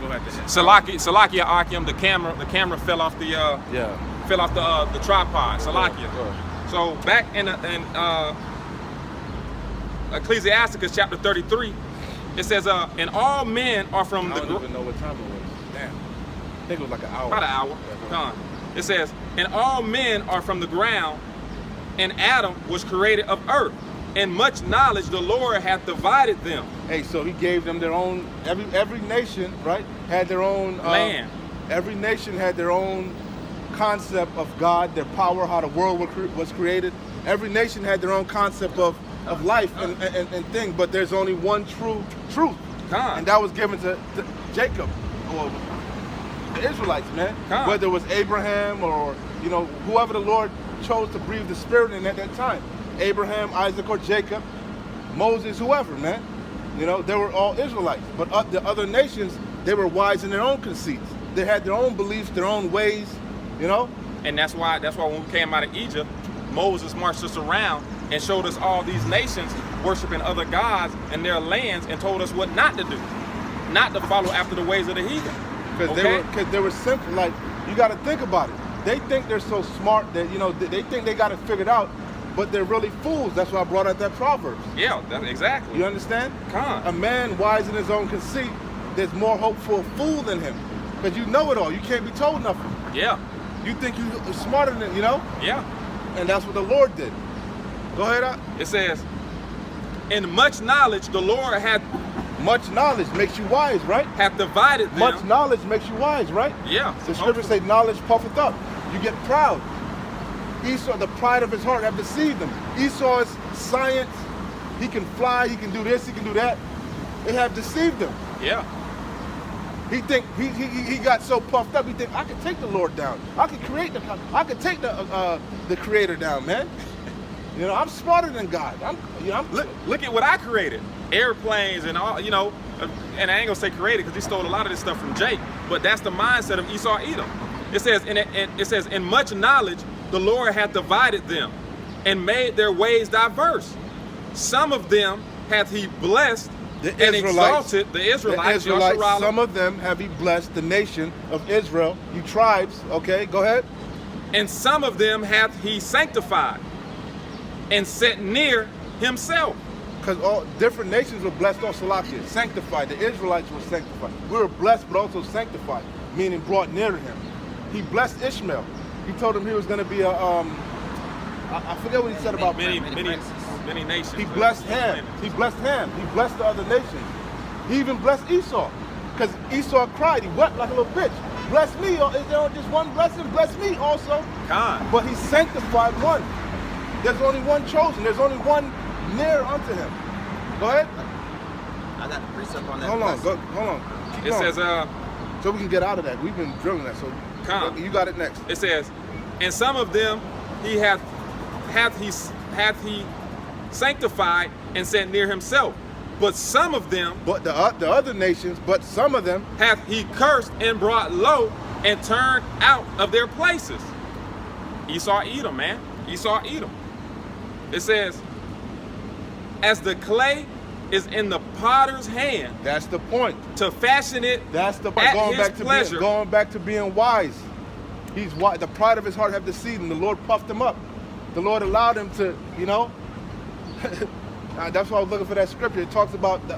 Go ahead. Zakar'Yah Akim, the camera fell off the the tripod. Zakar'Yah. So back in Ecclesiasticus chapter 33, it says, and all men are from I don't even know what time it was. Damn. I think it was like an hour. About an hour. It says, and all men are from the ground, and Adam was created of earth. And much knowledge the Lord hath divided them. Hey, so he gave them their own, every nation, right, had their own land. Every nation had their own concept of God, their power, how the world was created. Every nation had their own concept of life and thing, but there's only one true truth. And that was given to Jacob, or the Israelites, man. Whether it was Abraham or, you know, whoever the Lord chose to breathe the Spirit in at that time. Abraham, Isaac, or Jacob, Moses, whoever, man. You know, they were all Israelites. But the other nations, they were wise in their own conceits. They had their own beliefs, their own ways, you know? And that's why when we came out of Egypt, Moses marched us around and showed us all these nations worshiping other gods in their lands and told us what not to do. Not to follow after the ways of the heathen. Because they were simple. Like, you got to think about it. They think they're so smart that, you know, they think they got it figured out, but they're really fools. That's why I brought out that Proverbs. Yeah, exactly. You understand? A man wise in his own conceit, there's more hope for a fool than him. Because you know it all. You can't be told nothing. Yeah. You think you're smarter than, you know? Yeah. And that's what the Lord did. Go ahead. It says, in much knowledge the Lord hath... Much knowledge makes you wise, right? Hath divided them. Much knowledge makes you wise, right? Yeah. The scriptures say knowledge puffeth up. You get proud. Esau, the pride of his heart, have deceived him. Esau's science, he can fly, he can do this, he can do that. They have deceived him. Yeah. He got so puffed up. He think I can take the Lord down. I can take the Creator down, man. You know, I'm smarter than God. Look at what I created. Airplanes and all, you know, and I ain't gonna say created because he stole a lot of this stuff from Jake, but that's the mindset of Esau Edom. It says, in much knowledge the Lord hath divided them and made their ways diverse. Some of them hath he blessed and exalted the Israelites. Some of them have he blessed, the nation of Israel, you tribes, okay, go ahead. And some of them hath he sanctified and set near himself. Because all different nations were blessed on Zakar'Yah, sanctified. The Israelites were sanctified. We were blessed but also sanctified, meaning brought near to him. He blessed Ishmael. He told him he was going to be a, I forget what he said about many nations. He blessed Ham. He blessed Ham. He blessed the other nations. He even blessed Esau. Because Esau cried. He wept like a little bitch. Bless me. Is there just one blessing? Bless me also. But he sanctified one. There's only one chosen. There's only one near unto him. Go ahead. I got the precept on that. Hold on. Keep it going. says, so we can get out of that. We've been drilling that. So you got it next. It says, and some of them he hath he sanctified and set near himself. But some of them, but the other nations, but some of them hath he cursed and brought low and turned out of their places. Esau Edom, man. Esau Edom. It says, as the clay is in the potter's hand. That's the point. To fashion it. That's the point. Going back to being wise. He's wise. The pride of his heart have deceived him. The Lord puffed him up. The Lord allowed him to, you know. That's why I was looking for that scripture. It talks about the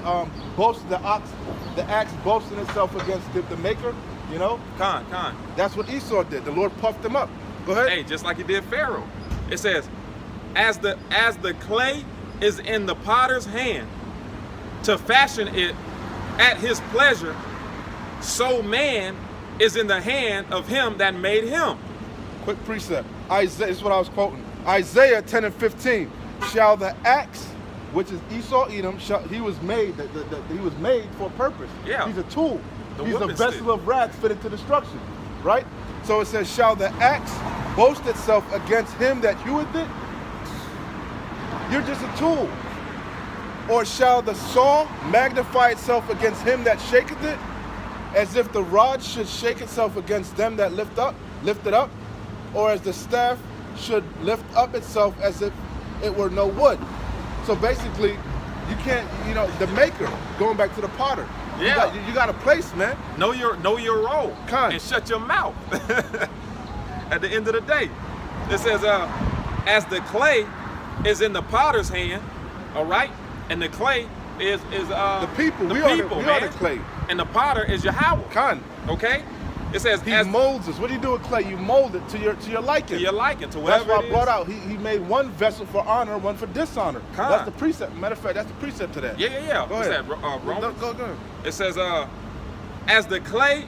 axe boasting itself against the maker. You know. That's what Esau did. The Lord puffed him up. Go ahead. Hey, just like he did Pharaoh. It says, as the clay is in the potter's hand to fashion it at his pleasure, so man is in the hand of him that made him. Quick precept. Isaiah, this is what I was quoting. Isaiah 10 and 15. Shall the axe, which is Esau Edom, he was made. He was made for a purpose. Yeah. He's a tool. He's a vessel of wrath fitted to destruction. Right. So it says, shall the axe boast itself against him that heweth it? You're just a tool. Or shall the saw magnify itself against him that shaketh it, as if the rod should shake itself against them that lift it up, or as the staff should lift up itself as if it were no wood. So basically, you can't, you know, the maker, going back to the potter, Yeah. You got a place, man. Know your role. Con. And shut your mouth. At the end of the day, it says, as the clay is in the potter's hand, all right, and the clay is The people. the We people, are man. the clay. And the potter is Yahweh. Con. Okay. It says He as molds us. What do you do with clay? You mold it to your liking. to your liking, to That's whatever why it I is. brought out. He made one vessel for honor, one for dishonor. Con. That's the precept. Matter of fact, that's the precept to that. Yeah. Go What's ahead. that? Romans? Go ahead. It says, as the clay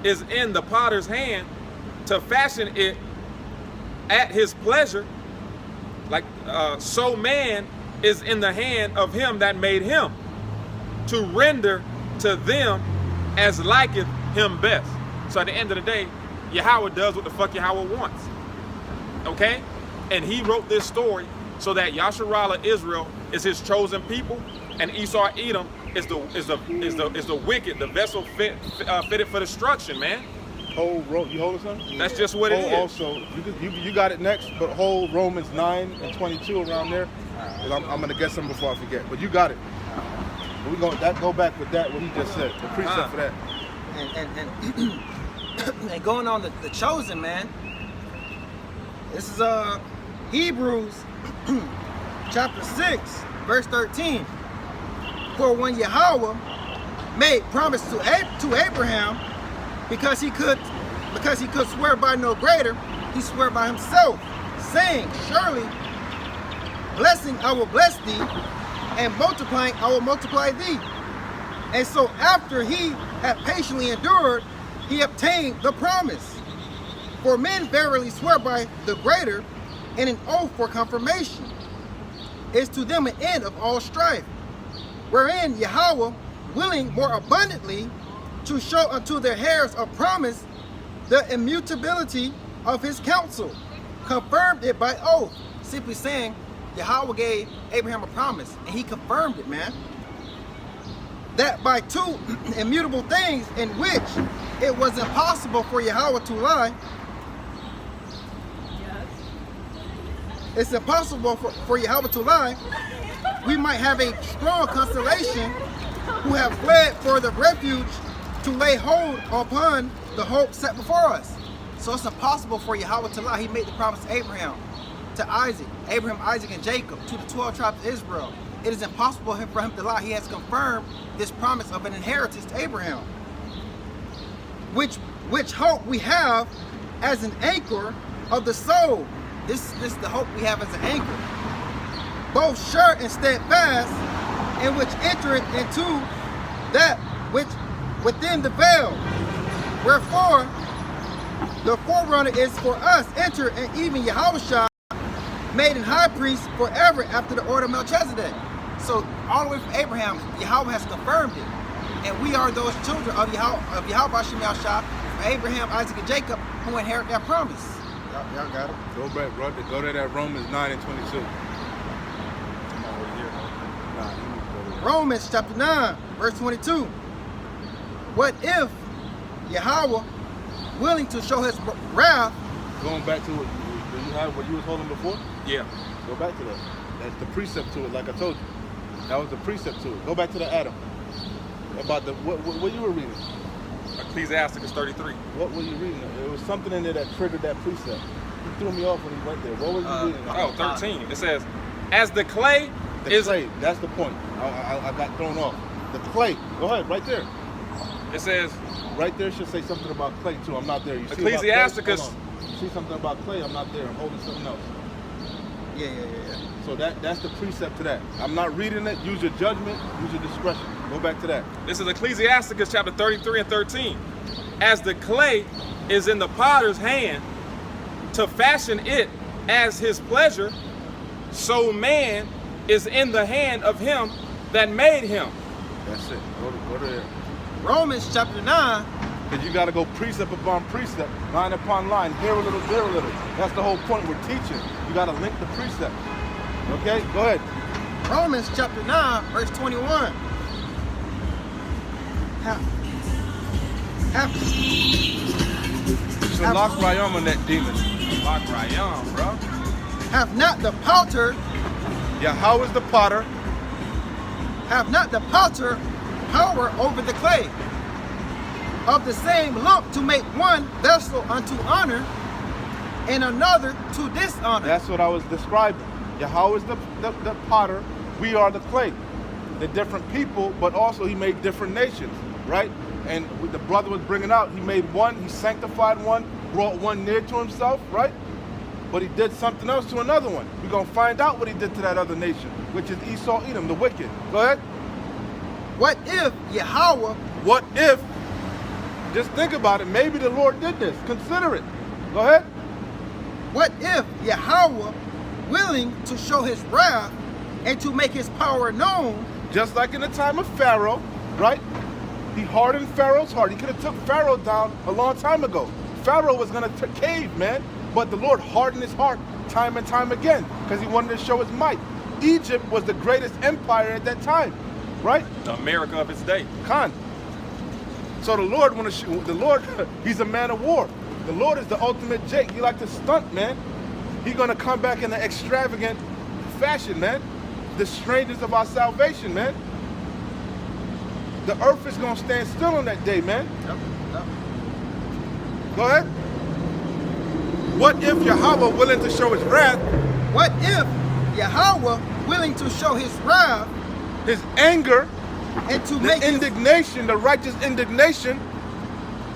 is in the potter's hand to fashion it at his pleasure, like so man is in the hand of him that made him, to render to them as liketh him best. So at the end of the day, Yahweh does what the fuck Yahweh wants. Okay? And he wrote this story so that Yasharallah Israel is his chosen people, and Esau Edom is the wicked, the vessel fitted for destruction, man. You hold it, son? That's just what it is. Also, you got it next, but hold Romans 9 and 22 around there. 'Cause I'm gonna get some before I forget. But you got it. But we go back with that what he just said. The precept for that. And going on the chosen, man. This is Hebrews chapter 6, verse 13. For when Yahweh made promise to Abraham, because he could swear by no greater, he swore by himself, saying, surely blessing I will bless thee, and multiplying I will multiply thee. And so after he had patiently endured, he obtained the promise. For men verily swear by the greater, and an oath for confirmation is to them an end of all strife, wherein Yahweh, willing more abundantly to show unto their heirs of promise the immutability of his counsel, confirmed it by oath. Simply saying, Yahweh gave Abraham a promise, and he confirmed it, man. That by two immutable things in which it was impossible for Yahweh to lie, it's impossible for Yahweh to lie, we might have a strong constellation who have fled for the refuge to lay hold upon the hope set before us. So it's impossible for Yahweh to lie. He made the promise to Abraham, to Isaac, Abraham, Isaac, and Jacob, to the 12 tribes of Israel. It is impossible for him to lie. He has confirmed this promise of an inheritance to Abraham, which hope we have as an anchor of the soul. This is the hope we have as an anchor, both sure and steadfast, and which entereth into that which within the veil. Wherefore the forerunner is for us enter, and even Yahushua made an high priest forever after the order of Melchizedek. So all the way from Abraham, Yahweh has confirmed it, and we are those children of Yahweh Shem Yahushua, from Abraham, Isaac, and Jacob, who inherit that promise. Y'all got it. Go back, brother. Go to that Romans 9 and 22. Romans chapter 9, verse 22. What if Yahweh, willing to show his wrath, Going back to what you had, what you was holding before? Yeah. Go back to that. That's the precept to it, like I told you. That was the precept to it. Go back to the Adam. About the what you were reading. Ecclesiasticus 33. What were you reading? There was something in there that triggered that precept. He threw me off when he went there. What was you reading? Oh, 13. It says, as the clay The is... clay. That's the point. I got thrown off. The clay. Go ahead, right there. It says, Right there should say something about clay too. I'm not there. You see Ecclesiasticus... Hold on. You see something about clay? I'm not there. I'm holding something else. yeah. So that's the precept to that. I'm not reading it. Use your judgment. Use your discretion. Go back to that. This is Ecclesiasticus chapter 33 and 13. As the clay is in the potter's hand to fashion it as his pleasure, so man is in the hand of him that made him. That's it. Go to there. Romans chapter 9. Because you got to go precept upon precept, line upon line, here a little, there a little. That's the whole point we're teaching. You got to link the precept. Okay, go ahead. Romans chapter 9, verse 21. So lock Rayam on that demon. Lock Rayam, bro. Have not the potter, Yeah, how is the potter? have not the potter power over the clay, of the same lump to make one vessel unto honor, and another to dishonor. That's what I was describing. Yahweh is the potter. We are the clay. The different people, but also he made different nations, right? And the brother was bringing out, he made one, he sanctified one, brought one near to himself, right? But he did something else to another one. We're going to find out what he did to that other nation, which is Esau, Edom, the wicked. Go ahead. What if Yahweh, What if, just think about it, maybe the Lord did this. Consider it. Go ahead. what if Yahweh, willing to show his wrath and to make his power known, Just like in the time of Pharaoh, right? He hardened Pharaoh's heart. He could have took Pharaoh down a long time ago. Pharaoh was going to cave, man. But the Lord hardened his heart time and time again because he wanted to show his might. Egypt was the greatest empire at that time, right? The America of its day. Khan. So the Lord, he's a man of war. The Lord is the ultimate Jake. He like to stunt, man. He's going to come back in an extravagant fashion, man. The strangest of our salvation, man. The earth is going to stand still on that day, man. Go ahead. What if Yahweh willing to show his wrath, what if Yahweh, willing to show his wrath his anger, and to the make his, indignation, the righteous indignation,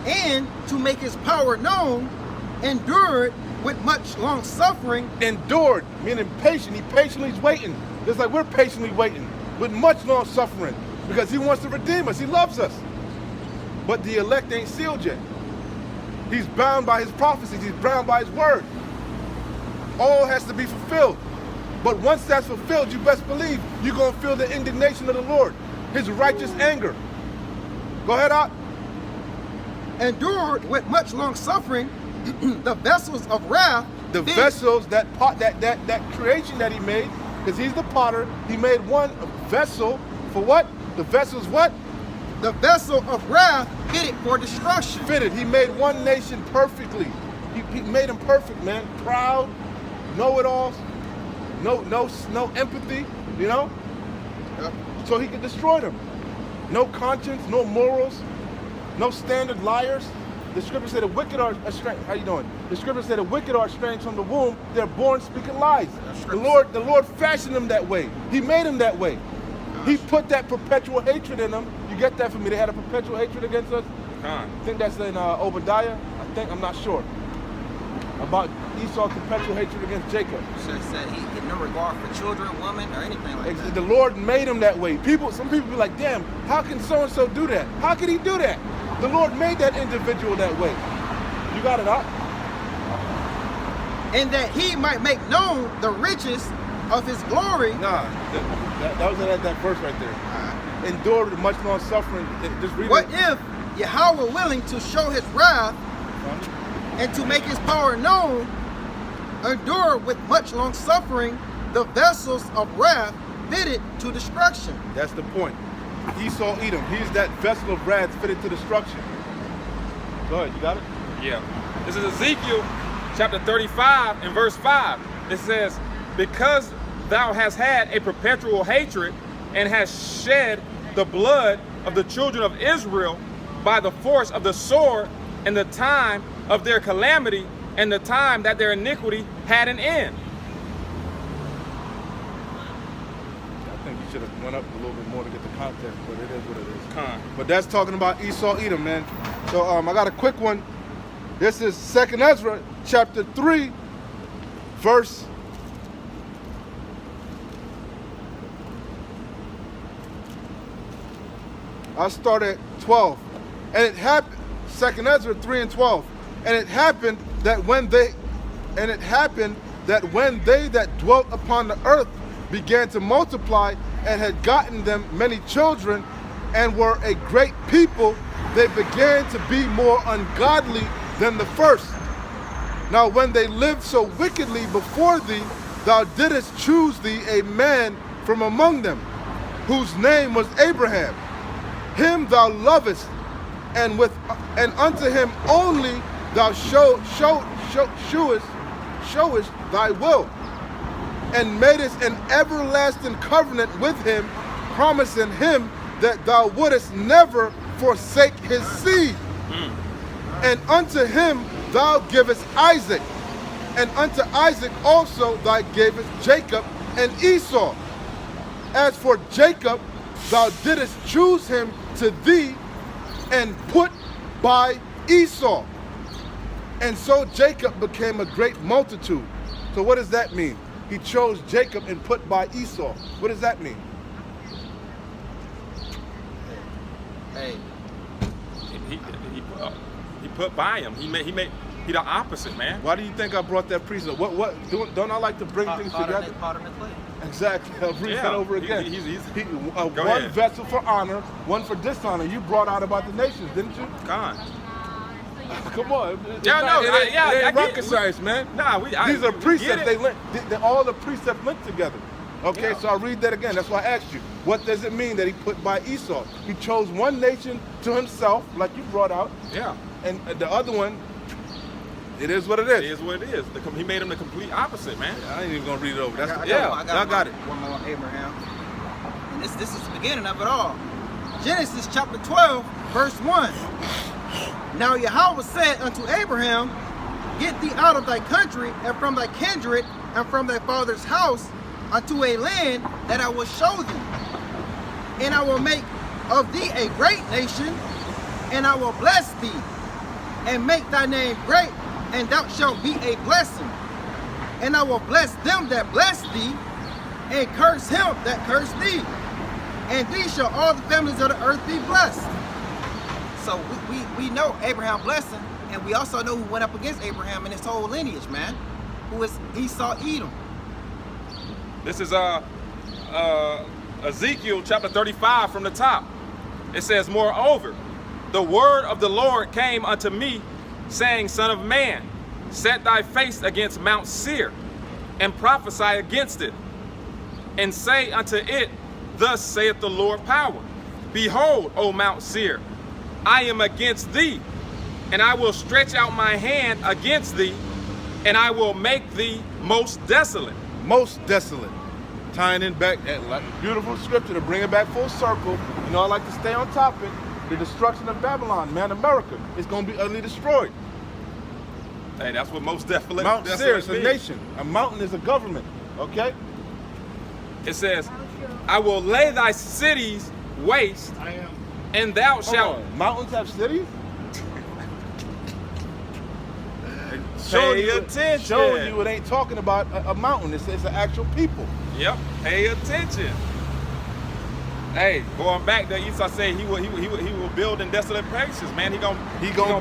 and to make his power known, endured with much long suffering, endured, meaning patient. He patiently is waiting. Just like we're patiently waiting with much long suffering because he wants to redeem us. He loves us. But the elect ain't sealed yet. He's bound by his prophecies. He's bound by his word. All has to be fulfilled. But once that's fulfilled, you best believe you're going to feel the indignation of the Lord, his righteous anger. Go ahead, out. endured with much long suffering the vessels of wrath, The vessels, that creation that he made, because he's the potter, he made one vessel for what? The vessel's what? the vessel of wrath fitted for destruction. Fitted. He made one nation perfectly. He made them perfect, man. Proud, know-it-alls, no empathy, you know? Yep. So he could destroy them. No conscience, no morals, no standard liars. The scripture said the wicked are estranged. How you doing? The scripture said the wicked are estranged from the womb. They're born speaking lies. The Lord fashioned them that way. He made them that way. He put that perpetual hatred in them. You get that from me? They had a perpetual hatred against us. I think that's in Obadiah. I'm not sure. About Esau's perpetual hatred against Jacob. So it said he had no regard for children, women, or anything like that. The Lord made him that way. Some people be like, damn, how can so-and-so do that? How can he do that? The Lord made that individual that way. You got it, huh? And that he might make known the riches of his glory. Nah, that was that verse right there. Endured with much long suffering. Just read What it. if Yahweh, willing to show his wrath and to make his power known, endure with much long suffering the vessels of wrath fitted to destruction? That's the point. Esau, Edom. He's that vessel of wrath fitted to destruction. Go ahead, you got it? Yeah. This is Ezekiel chapter 35 and verse 5. It says, because thou hast had a perpetual hatred and hast shed the blood of the children of Israel by the force of the sword in the time of their calamity and the time that their iniquity had an end. I think you should have went up a little bit more to get the context, but it is what it is. But that's talking about Esau, Edom, man. So I got a quick one. This is 2nd Ezra, chapter 3, verse. I'll start at 12. And it happened, 2nd Ezra 3 and 12. And it happened that when they that dwelt upon the earth began to multiply and had gotten them many children and were a great people, they began to be more ungodly than the first. Now when they lived so wickedly before thee, thou didst choose thee a man from among them, whose name was Abraham. Him thou lovest, and unto him only thou showest thy will, and madest an everlasting covenant with him, promising him that thou wouldest never forsake his seed. And unto him thou givest Isaac, and unto Isaac also thou gavest Jacob and Esau. As for Jacob, thou didst choose him to thee, and put by Esau. And so Jacob became a great multitude. So what does that mean? He chose Jacob and put by Esau. What does that mean? Hey, He put by him. He the opposite, man. Why do you think I brought that precept? Don't I like to bring things together? Part of the clay. Exactly. I'll read that over again. One ahead. vessel for honor, one for dishonor. You brought out about the nations, didn't you? Con. Come on. Yeah, no, it I ain't get rocket it. science, man. Nah, These are precepts. They All the precepts linked together. Okay, Yeah. so I'll read that again. That's why I asked you. What does it mean that he put by Esau? He chose one nation to himself, like you brought out, Yeah. and the other one, it is what it is. It is what it is. He made him the complete opposite, man. I ain't even gonna read it over. That's I got it. One more Abraham. And this is the beginning of it all. Genesis chapter 12, verse 1. Now Yahweh said unto Abraham, Get thee out of thy country, and from thy kindred, and from thy father's house, unto a land that I will show thee. And I will make of thee a great nation, and I will bless thee, and make thy name great, and thou shalt be a blessing. And I will bless them that bless thee, and curse him that curse thee. And these shall all the families of the earth be blessed. So we know Abraham blessing, and we also know who went up against Abraham in his whole lineage, man. Who is Esau Edom. This is Ezekiel chapter 35 from the top. It says, Moreover, the word of the Lord came unto me, saying, Son of man, set thy face against Mount Seir, and prophesy against it, and say unto it, Thus saith the Lord power, Behold, O Mount Seir, I am against thee, and I will stretch out my hand against thee, and I will make thee most desolate. Most desolate. Tying in back at like beautiful scripture to bring it back full circle. You know, I like to stay on topic. The destruction of Babylon, man, America is going to be utterly destroyed. Hey, that's what most desolate. Mount Seir is a means. nation. A mountain is a government. Okay. It says, I will lay thy cities waste, and thou Hold shalt on. Mountains have cities. pay attention. Showing you it ain't talking about a mountain. It's an actual people. Yep, pay attention. Hey, going back there, Esau said he will build in desolate places, man. He gonna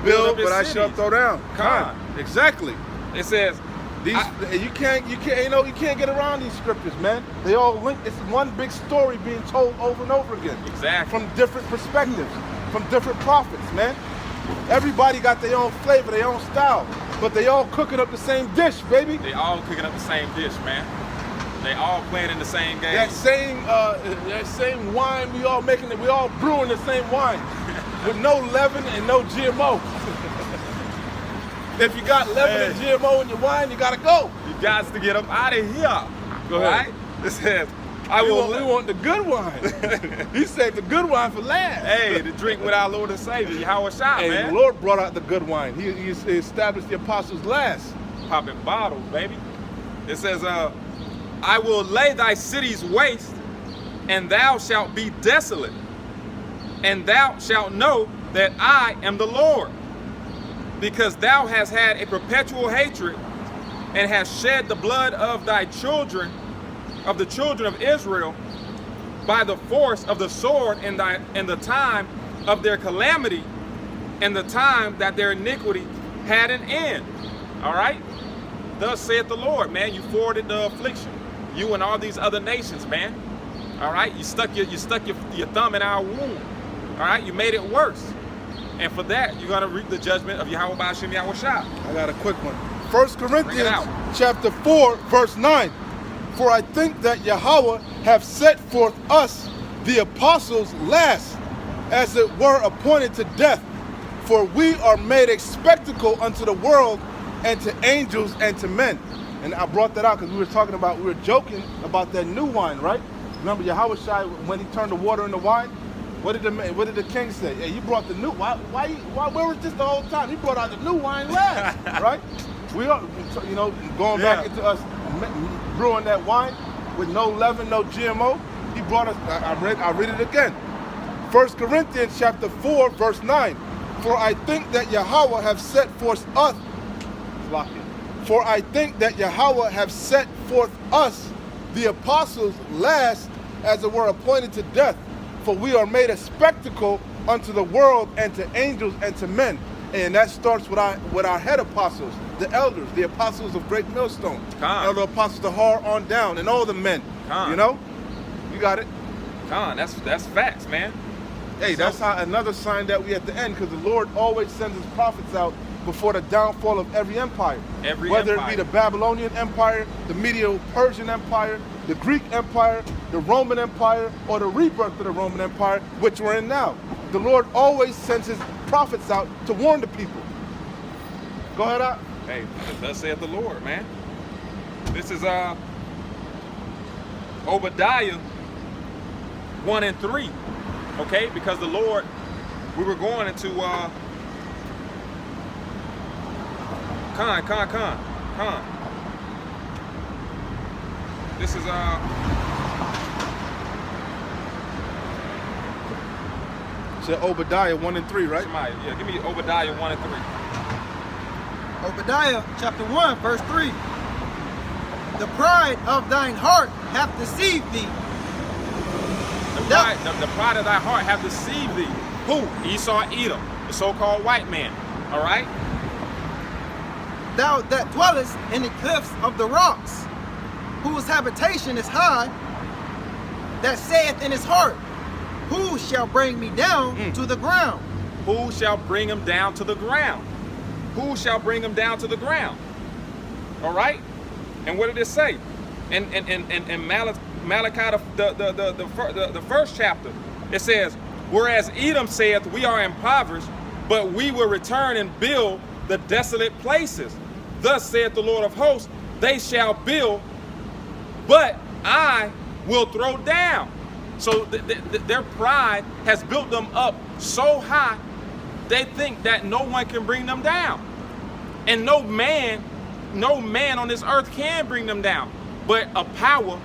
build, up his but I shall cities. throw down. Con. Exactly. It says, You can't get around these scriptures, man. They all link. It's one big story being told over and over again. Exactly. From different perspectives, from different prophets, man. Everybody got their own flavor, their own style, but they all cooking up the same dish, baby. they all cooking up the same dish, man. They all playing in the same game. That same wine we all making it. We all brewing the same wine with no leaven and no GMO. If you got leaven and GMO in your wine, you gotta go. You got to get up out of here. Go ahead. Right? It says, We want the good wine. He saved the good wine for last. Hey, to drink with our Lord and Savior, Yahweh Shai, Hey, man. the Lord brought out the good wine. He established the apostles last. Popping bottles, baby. It says, I will lay thy cities waste, and thou shalt be desolate, and thou shalt know that I am the Lord, because thou hast had a perpetual hatred, and hast shed the blood of thy children, of the children of Israel, by the force of the sword in the time of their calamity, and the time that their iniquity had an end. All right? Thus saith the Lord, man. You forwarded the affliction. You and all these other nations, man. All right? You stuck your thumb in our wound. All right? You made it worse. And for that, you're going to reap the judgment of Yahweh Ba'ashem Yahweh Shai. I got a quick one. 1 Corinthians out. chapter 4, verse 9. For I think that Yahweh have set forth us, the apostles, last, as it were appointed to death. For we are made a spectacle unto the world, and to angels, and to men. And I brought that out because we were joking about that new wine, right? Remember Yahweh Shai, when he turned the water into wine? What did the king say? Hey, you brought the new. Why? Where was this the whole time? He brought out the new wine last, right? We are, you know, going back into us brewing that wine with no leaven, no GMO. He brought us. I read it again. 1 Corinthians chapter 4, verse 9. For I think that Yahweh have set forth us. For I think that Yahweh have set forth us, the apostles, last, as it were, appointed to death. For we are made a spectacle unto the world and to angels and to men. And that starts with our head apostles, the elders, the apostles of Great Millstone, elder apostles to Har on down, and all the men. You know, you got it. That's facts, man. Hey, that's how another sign that we at the end, because the Lord always sends his prophets out before the downfall of every empire. Whether it be the Babylonian Empire, the Medo-Persian Empire, the Greek Empire, the Roman Empire, or the rebirth of the Roman Empire, which we're in now. The Lord always sends his prophets out to warn the people. Go ahead, out. Hey, thus saith the Lord, man. This is Obadiah 1 and 3. Okay, because the Lord, we were going into This is said Obadiah 1 and 3, right? Somebody, yeah, give me Obadiah 1 and 3. Obadiah chapter 1, verse 3. The pride of thine heart hath deceived thee. The pride of thy heart hath deceived thee. Who? Esau, Edom, the so-called white man. All right? Thou that dwellest in the cliffs of the rocks, whose habitation is high, that saith in his heart, who shall bring me down to the ground? Who shall bring him down to the ground? Who shall bring him down to the ground? All right? And what did it say? In Malachi, the first chapter, it says, whereas Edom saith, we are impoverished, but we will return and build the desolate places. Thus saith the Lord of hosts, they shall build, but I will throw down. So their pride has built them up so high, they think that no one can bring them down. And no man on this earth can bring them down. But a power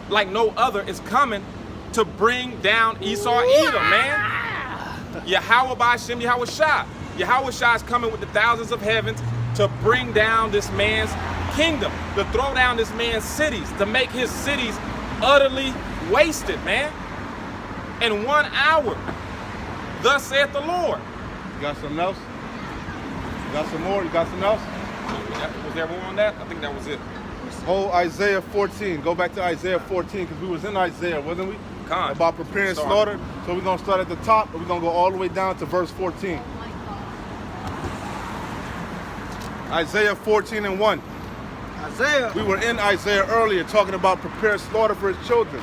like no other is coming to bring down Esau, Edom, man. Yahweh Ba'ashem, Yahweh Shah. Yahweh Shah is coming with the thousands of heavens to bring down this man's kingdom, to throw down this man's cities, to make his cities utterly wasted, man. In 1 hour. Thus saith the Lord. You got something else? You got some more? You got something else? Was there more on that? I think that was it. Oh, Isaiah 14. Go back to Isaiah 14, because we was in Isaiah, wasn't we? About preparing slaughter. So we're going to start at the top, and we're going to go all the way down to verse 14. Isaiah 14 and 1. Isaiah. We were in Isaiah earlier talking about prepare slaughter for his children.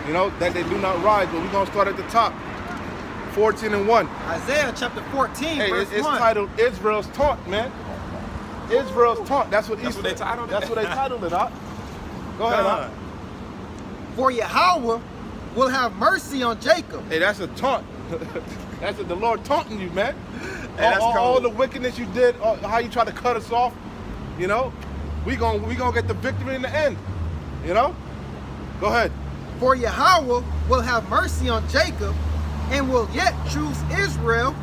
You know, that they do not rise, but we're going to start at the top. 14 and 1. Isaiah chapter 14, verse 1. It's titled Israel's Taunt, man. Israel's Taunt. That's what they titled it. That's what they titled it, huh? Go ahead, huh? For Yahweh will have mercy on Jacob. Hey, that's a taunt. That's the Lord taunting you, man. Hey, all the wickedness you did, how you tried to cut us off, you know, we gonna get the victory in the end, you know? Go ahead. For Yahweh will have mercy on Jacob and will yet choose Israel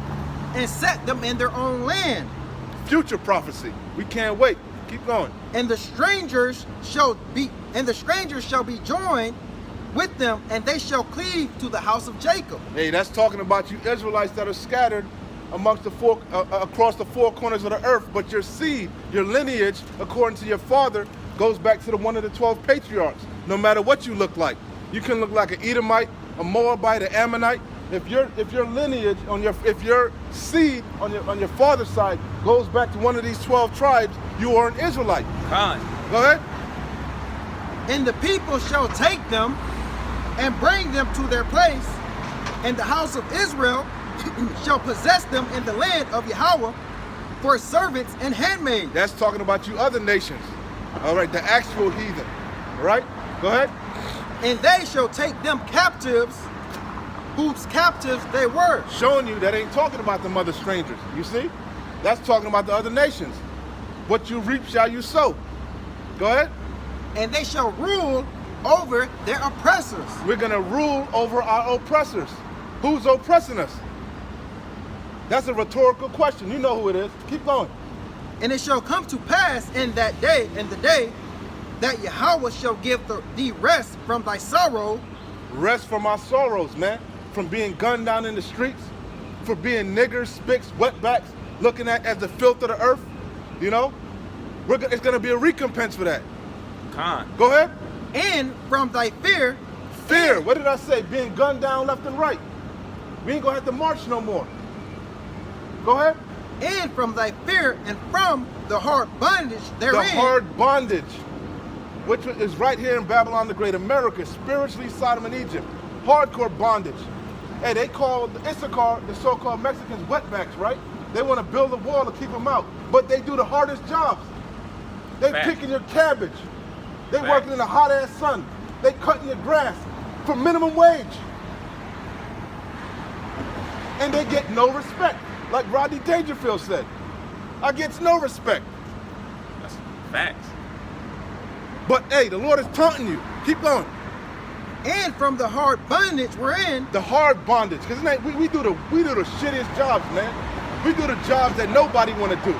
and set them in their own land. Future prophecy. We can't wait. Keep going. And the strangers shall be joined with them, and they shall cleave to the house of Jacob. Hey, that's talking about you Israelites that are scattered amongst the across the four corners of the earth, but your seed, your lineage, according to your father, goes back to one of the 12 patriarchs. No matter what you look like, you can look like an Edomite, a Moabite, an Ammonite. If your lineage if your seed on your father's side goes back to one of these 12 tribes, you are an Israelite. Go ahead. And the people shall take them and bring them to their place, and the house of Israel shall possess them in the land of Yahweh for servants and handmaids. That's talking about you other nations. All right, the actual heathen. All right, go ahead. And they shall take them captives whose captives they were. Showing you that ain't talking about the mother strangers. You see? That's talking about the other nations. What you reap shall you sow. Go ahead. And they shall rule over their oppressors. We're going to rule over our oppressors. Who's oppressing us? That's a rhetorical question. You know who it is. Keep going. And it shall come to pass in that day, that Yahweh shall give thee rest from thy sorrow. Rest from our sorrows, man. From being gunned down in the streets, for being niggers, spicks, wetbacks, looking at as the filth of the earth. You know? It's going to be a recompense for that. Con. Go ahead. And from thy fear. Fear. What did I say? Being gunned down left and right. We ain't going to have to march no more. Go ahead. And from thy fear and from the hard bondage therein. The hard bondage, which is right here in Babylon the Great, America, spiritually Sodom and Egypt. Hardcore bondage. Hey, they call the Issachar, the so-called Mexicans, wetbacks, right? They want to build a wall to keep them out, but they do the hardest jobs. They picking your cabbage. They working in the hot-ass sun. They cutting your grass for minimum wage. And they get no respect. Like Rodney Dangerfield said, I gets no respect. That's facts. But hey, the Lord is taunting you. Keep going. And from the hard bondage we're in. The hard bondage, because we do the shittiest jobs, man. We do the jobs that nobody want to do.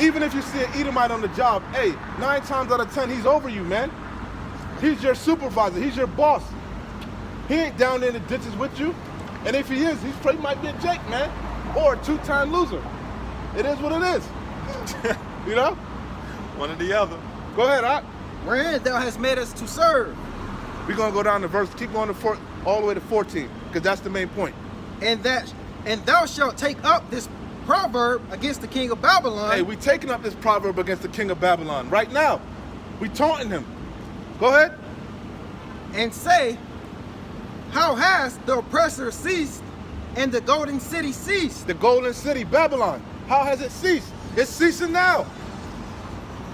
Even if you see an Edomite on the job, hey, 9 times out of 10, he's over you, man. He's your supervisor. He's your boss. He ain't down there in the ditches with you. And if he is, he might be a Jake, man, or a 2-time loser. It is what it is. You know? One or the other. Go ahead, Ak. Wherein thou hast made us to serve. We're going to go down to verse, keep going to all the way to 14, because that's the main point. And thou shalt take up this proverb against the king of Babylon. Hey, we taking up this proverb against the king of Babylon right now. We taunting him. Go ahead. And say, how has the oppressor ceased and the golden city ceased? The golden city, Babylon. How has it ceased? It's ceasing now.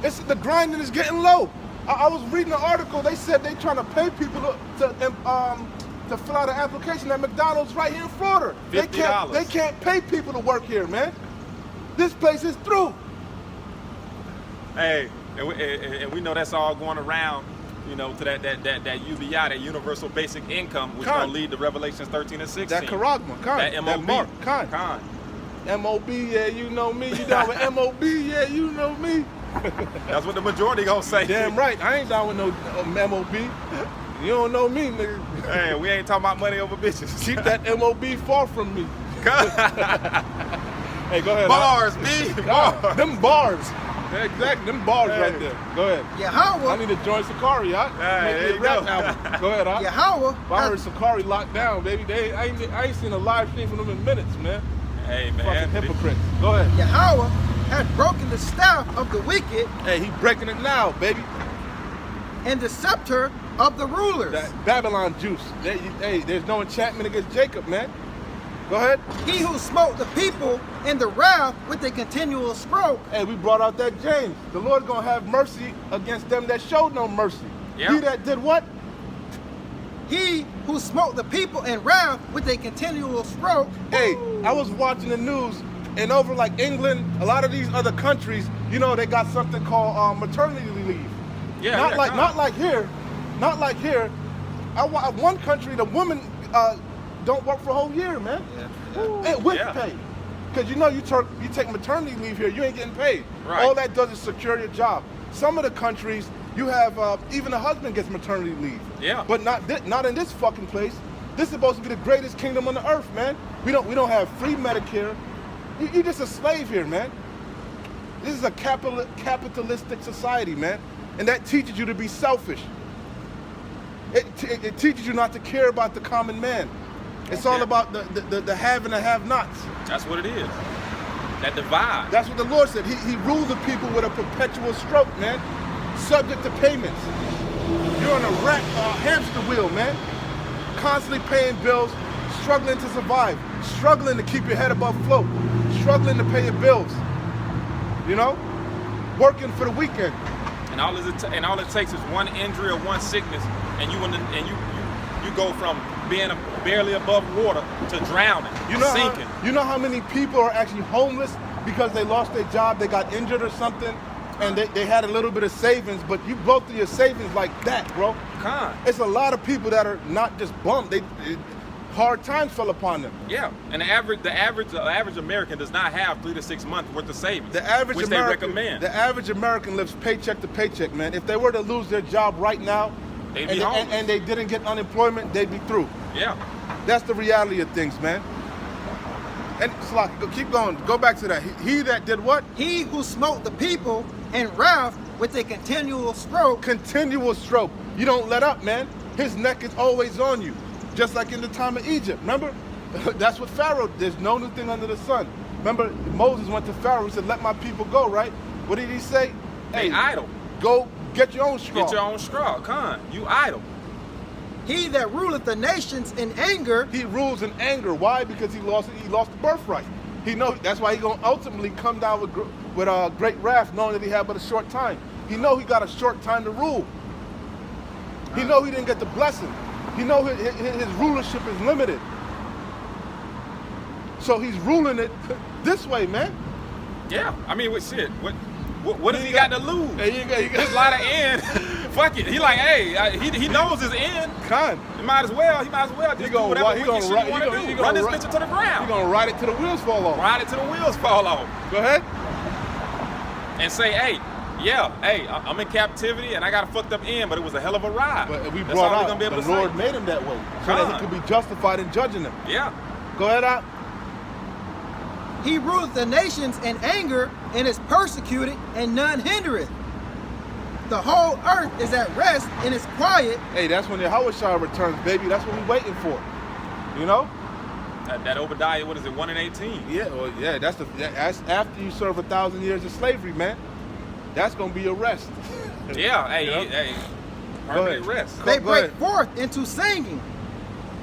The grinding is getting low. I was reading an article. They said they trying to pay people to fill out an application at McDonald's right here in Florida. $50. They can't pay people to work here, man. This place is through. Hey, and we know that's all going around, you know, to that UBI, that universal basic income, which gonna lead to Revelations 13 and 16. That charagma, that MOB. That mark, Con. MOB, yeah, you know me. You down with MOB, yeah, you know me. That's what the majority gonna say. Damn right, I ain't down with no MOB. You don't know me, nigga. Hey, we ain't talking about money over bitches. Keep that MOB far from me. Hey, go ahead. Bars, B. Bars. Them bars. Exactly, them bars right there. Go ahead. Yahweh. I need to join Zakar'Yah. There you rap go. album. Go ahead, Ak. Yahweh. I heard Zakari locked down, baby. I ain't seen a live stream from them in minutes, man. Hey, man. Fucking hypocrites. Go ahead. Yahweh hath broken the staff of the wicked. Hey, he breaking it now, baby. And the scepter of the rulers. That Babylon juice. Hey, there's no enchantment against Jacob, man. Go ahead. He who smote the people in the wrath with a continual stroke. Hey, we brought out that James. The Lord's gonna have mercy against them that showed no mercy. Yeah. He that did what? He who smote the people in wrath with a continual stroke. Hey, I was watching the news, and over like England, a lot of these other countries, you know, they got something called maternity leave. Yeah, not like here. One country, the women don't work for a whole year, man. Hey, with pay. Because you know, you take maternity leave here, you ain't getting paid. Right. All that does is secure your job. Some of the countries, you have even a husband gets maternity leave. Yeah. But not in this fucking place. This is supposed to be the greatest kingdom on the earth, man. We don't have free Medicare. You're just a slave here, man. This is a capitalistic society, man, and that teaches you to be selfish. It teaches you not to care about the common man. It's all about the have and the have-nots. That's what it is. That divide. That's what the Lord said. He rules the people with a perpetual stroke, man, subject to payments. You're on a hamster wheel, man, constantly paying bills, struggling to survive, struggling to keep your head above float, struggling to pay your bills. You know, working for the weekend. And all it takes is one injury or one sickness, and you go from being barely above water to drowning, sinking. You know how many people are actually homeless because they lost their job, they got injured or something, and they had a little bit of savings, but you blow through your savings like that, bro. It's a lot of people that are not just bummed. Hard times fell upon them. Yeah, and the average American does not have 3 to 6 months worth of savings. The average which American, they recommend. The average American lives paycheck to paycheck, man. If they were to lose their job right now, they'd be homeless. And they didn't get unemployment, they'd be through. Yeah, that's the reality of things, man. And Slock, keep going. Go back to that. He that did what? He who smote the people in wrath with a continual stroke. Continual stroke. You don't let up, man. His neck is always on you. Just like in the time of Egypt. Remember? That's what Pharaoh did. There's no new thing under the sun. Remember, Moses went to Pharaoh and said, let my people go, right? What did he say? They idle. Go get your own straw. Get your own straw. You idle. He that ruleth the nations in anger. He rules in anger. Why? Because he lost the birthright. He knows that's why he's gonna ultimately come down with great wrath, knowing that he had but a short time. He know he got a short time to rule. He know he didn't get the blessing. He know his rulership is limited. So he's ruling it this way, man. Yeah, I mean, what shit? What does he got to lose? Hey, His light of end. Fuck it. He like, hey, he knows his end. He might as well just do whatever he want to do. Run this bitch into the ground. He gonna ride it till the wheels fall off. Ride it till the wheels fall off. Go ahead. And say, hey, I'm in captivity and I got a fucked up end, but it was a hell of a ride. But we That's brought all out we gonna be able the to Lord say. made him that way, so that he could be justified in judging them. Yeah. Go ahead, out. He ruleth the nations in anger and is persecuted, and none hindereth. The whole earth is at rest and is quiet. Hey, that's when Yahweh returns, baby. That's what we're waiting for. You know? That Obadiah, what is it, 1 and 18? Yeah, well, yeah, that's after you serve 1,000 years of slavery, man. That's gonna be your rest. Yeah, You know? Permanent rest. They Go break ahead. forth into singing.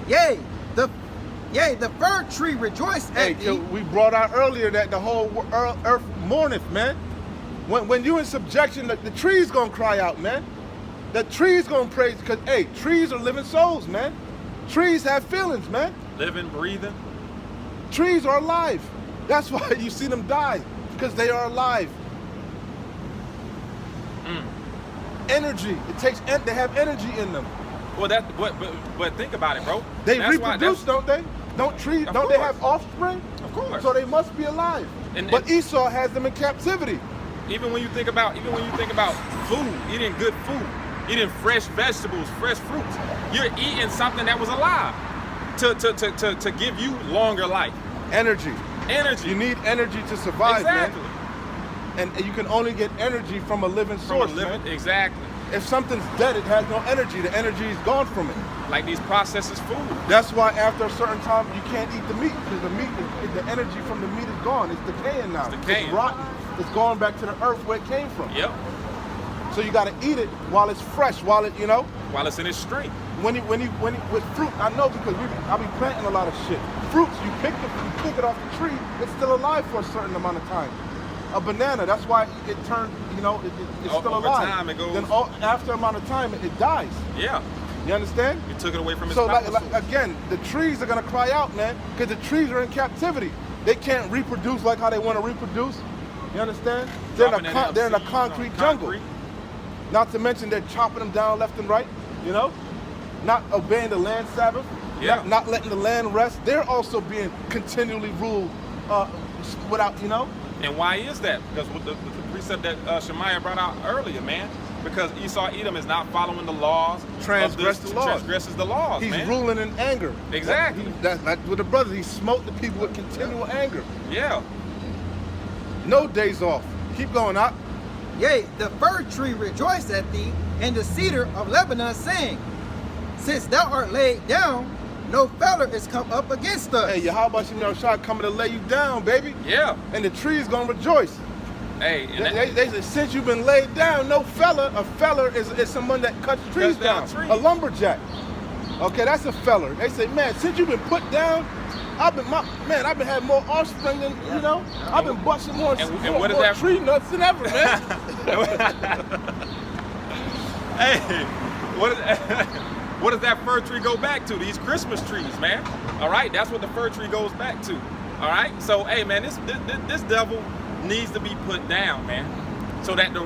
Yea, the fir tree rejoiced at thee. We brought out earlier that the whole earth mourneth, man. When you're in subjection, the trees gonna cry out, man. The trees gonna praise, because, hey, trees are living souls, man. Trees have feelings, man. Living, breathing. Trees are alive. That's why you see them die, because they are alive. Energy. They have energy in them. Well, but think about it, bro. They That's reproduce, don't they? Don't they have offspring? Of course. So they must be alive. But Esau has them in captivity. Even when you think about food, eating good food, eating fresh vegetables, fresh fruits, you're eating something that was alive to give you longer life. Energy. Energy. You need energy to survive, exactly. man. And you can only get energy from a living source, man. Exactly. If something's dead, it has no energy. The energy is gone from it. Like these processed food. That's why after a certain time, you can't eat the meat, because the energy from the meat is gone. It's decaying now. It's rotten. It's going back to the earth where it came from. Yep. So you got to eat it while it's fresh, while it's in its strength. When with fruit, I know, because I be planting a lot of shit. Fruits, you pick it off the tree, it's still alive for a certain amount of time. A banana, that's why it turned, it's still over alive. time it goes. Then after amount of time, it dies. Yeah. You understand? You took it away from its So power source. again, the trees are gonna cry out, man, because the trees are in captivity. They can't reproduce like how they want to reproduce. You understand? They're in a concrete jungle. Not to mention they're chopping them down left and right. Not obeying the land Sabbath. Yeah. Not letting the land rest. They're also being continually ruled without. And why is that? Because with the precept that Shemaiah brought out earlier, man. Because Esau Edom is not following the laws. Transgresses the laws. He's man. ruling in anger. Exactly. That's like with the brothers. He smote the people with continual anger. Yeah. No days off. Keep going up. Yea, the fir tree rejoiced at thee, and the cedar of Lebanon saying, since thou art laid down, no feller is come up against us. Hey, Yahweh Shah coming to lay you down, baby. Yeah. And the tree's gonna rejoice. Hey, they said, since you've been laid down, no feller. A feller is someone that cuts trees down. A lumberjack. Okay, that's a feller. They say, man, since you've been put down, I've been having more offspring than I've been busting more tree nuts than ever, man. Hey, What does that fir tree go back to? These Christmas trees, man. All right, that's what the fir tree goes back to. All right, so hey, man, this devil needs to be put down, man, so that the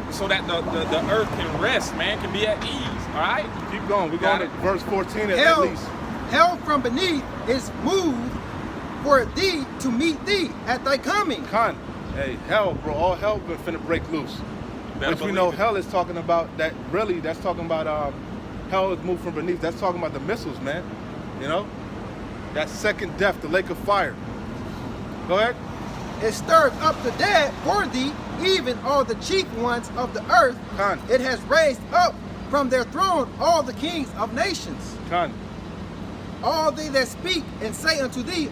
earth can rest, man, can be at ease. All right, Keep going. We're going to verse 14 at Hell, least. hell from beneath is moved for thee to meet thee at thy coming. Con. Hey, hell, bro. All hell been finna break loose. Better Which we believe know it. hell is talking about that. Really, that's talking about hell is moved from beneath. That's talking about the missiles, man. You know, that second death, the lake of fire. Go ahead. It stirred up the dead for thee, even all the chief ones of the earth. Con. It has raised up from their throne all the kings of nations. Con. All they that speak and say unto thee,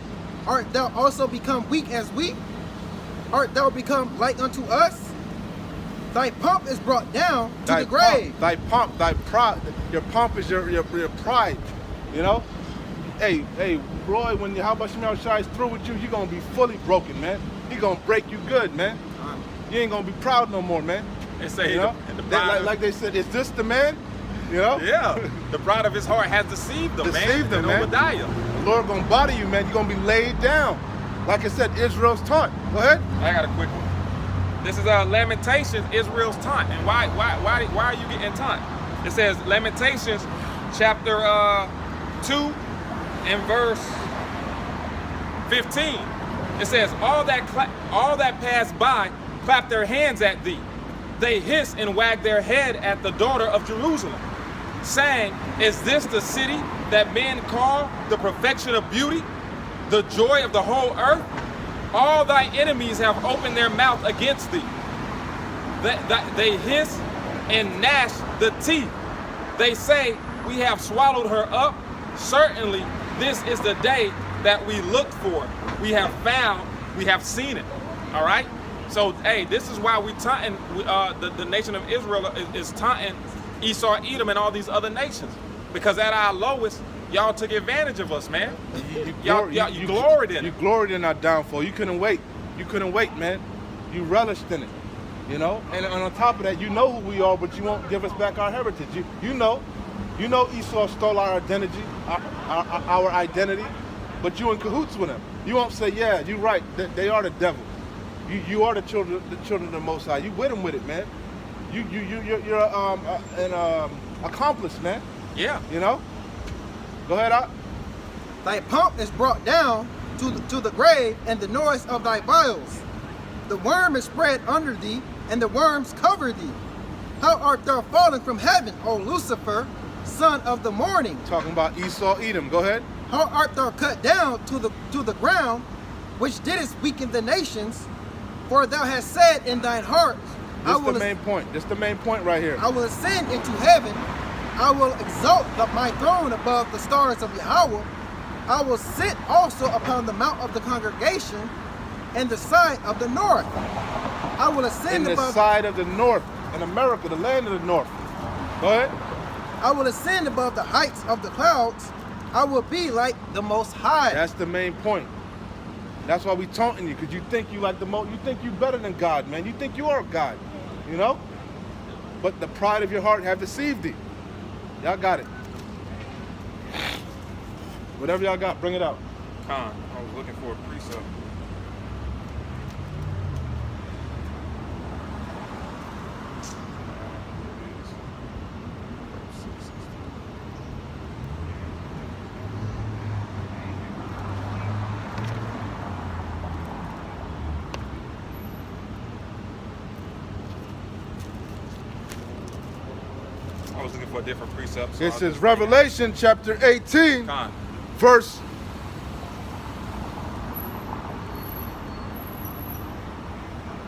art thou also become weak as we? Art thou become like unto us? Thy pomp is brought down to the grave. Thy pomp, thy pride. Your pomp is your pride. You know. Hey, Roy. When how about Shemel Shai is through with you, you're gonna be fully broken, man. He gonna break you good, man. You ain't gonna be proud no more, man. They say You know? the pride like they said, is this the man? You know. yeah, the pride of his heart has deceived them, Deceived man. them, man. Obadiah. The Lord gonna body you, man. You're gonna be laid down. Like I said, Israel's taunt. Go ahead. I got a quick one. This is Lamentations, Israel's taunt. And why are you getting taunt? It says Lamentations chapter 2 and verse 15. It says, all that pass by clap their hands at thee. They hiss and wag their head at the daughter of Jerusalem, saying, is this the city that men call the perfection of beauty, the joy of the whole earth? All thy enemies have opened their mouth against thee. They hiss and gnash the teeth. They say, we have swallowed her up. Certainly, this is the day that we looked for. We have found, we have seen it. All right? So, hey, this is why we taunting, the nation of Israel is taunting Esau, Edom, and all these other nations. Because at our lowest, y'all took advantage of us, man. You gloried in it. You gloried in our downfall. You couldn't wait. You couldn't wait, man. You relished in it. You know? And on top of that, you know who we are, but you won't give us back our heritage. You know Esau stole our identity, our identity, but you in cahoots with him. You won't say, yeah, you're right. They are the devil. You are the children of the Most High. You with him with it, man. You're an accomplice, man. Yeah. You know. Go ahead, Op. Thy pomp is brought down to the grave, and the noise of thy vials. The worm is spread under thee, and the worms cover thee. How art thou fallen from heaven, O Lucifer, son of the morning? Talking about Esau, Edom. Go ahead. How art thou cut down to the ground, which didst weaken the nations? For thou hast said in thine heart, This is the main point. This is the main point right here. I will ascend into heaven. I will exalt my throne above the stars of Yahweh. I will sit also upon the mount of the congregation in the side of the north. I will ascend In the above side of the north, in America, the land of the north. Go ahead. I will ascend above the heights of the clouds. I will be like the Most High. That's the main point. That's why we taunting you, because you think you like the most. You think you better than God, man. You think you are God, you know. But the pride of your heart have deceived thee. Y'all got it. Whatever y'all got, bring it out. Con, I was looking for a precept. I was looking for a different precept. So This I'll is just bring it. Revelation chapter 18, Con. verse.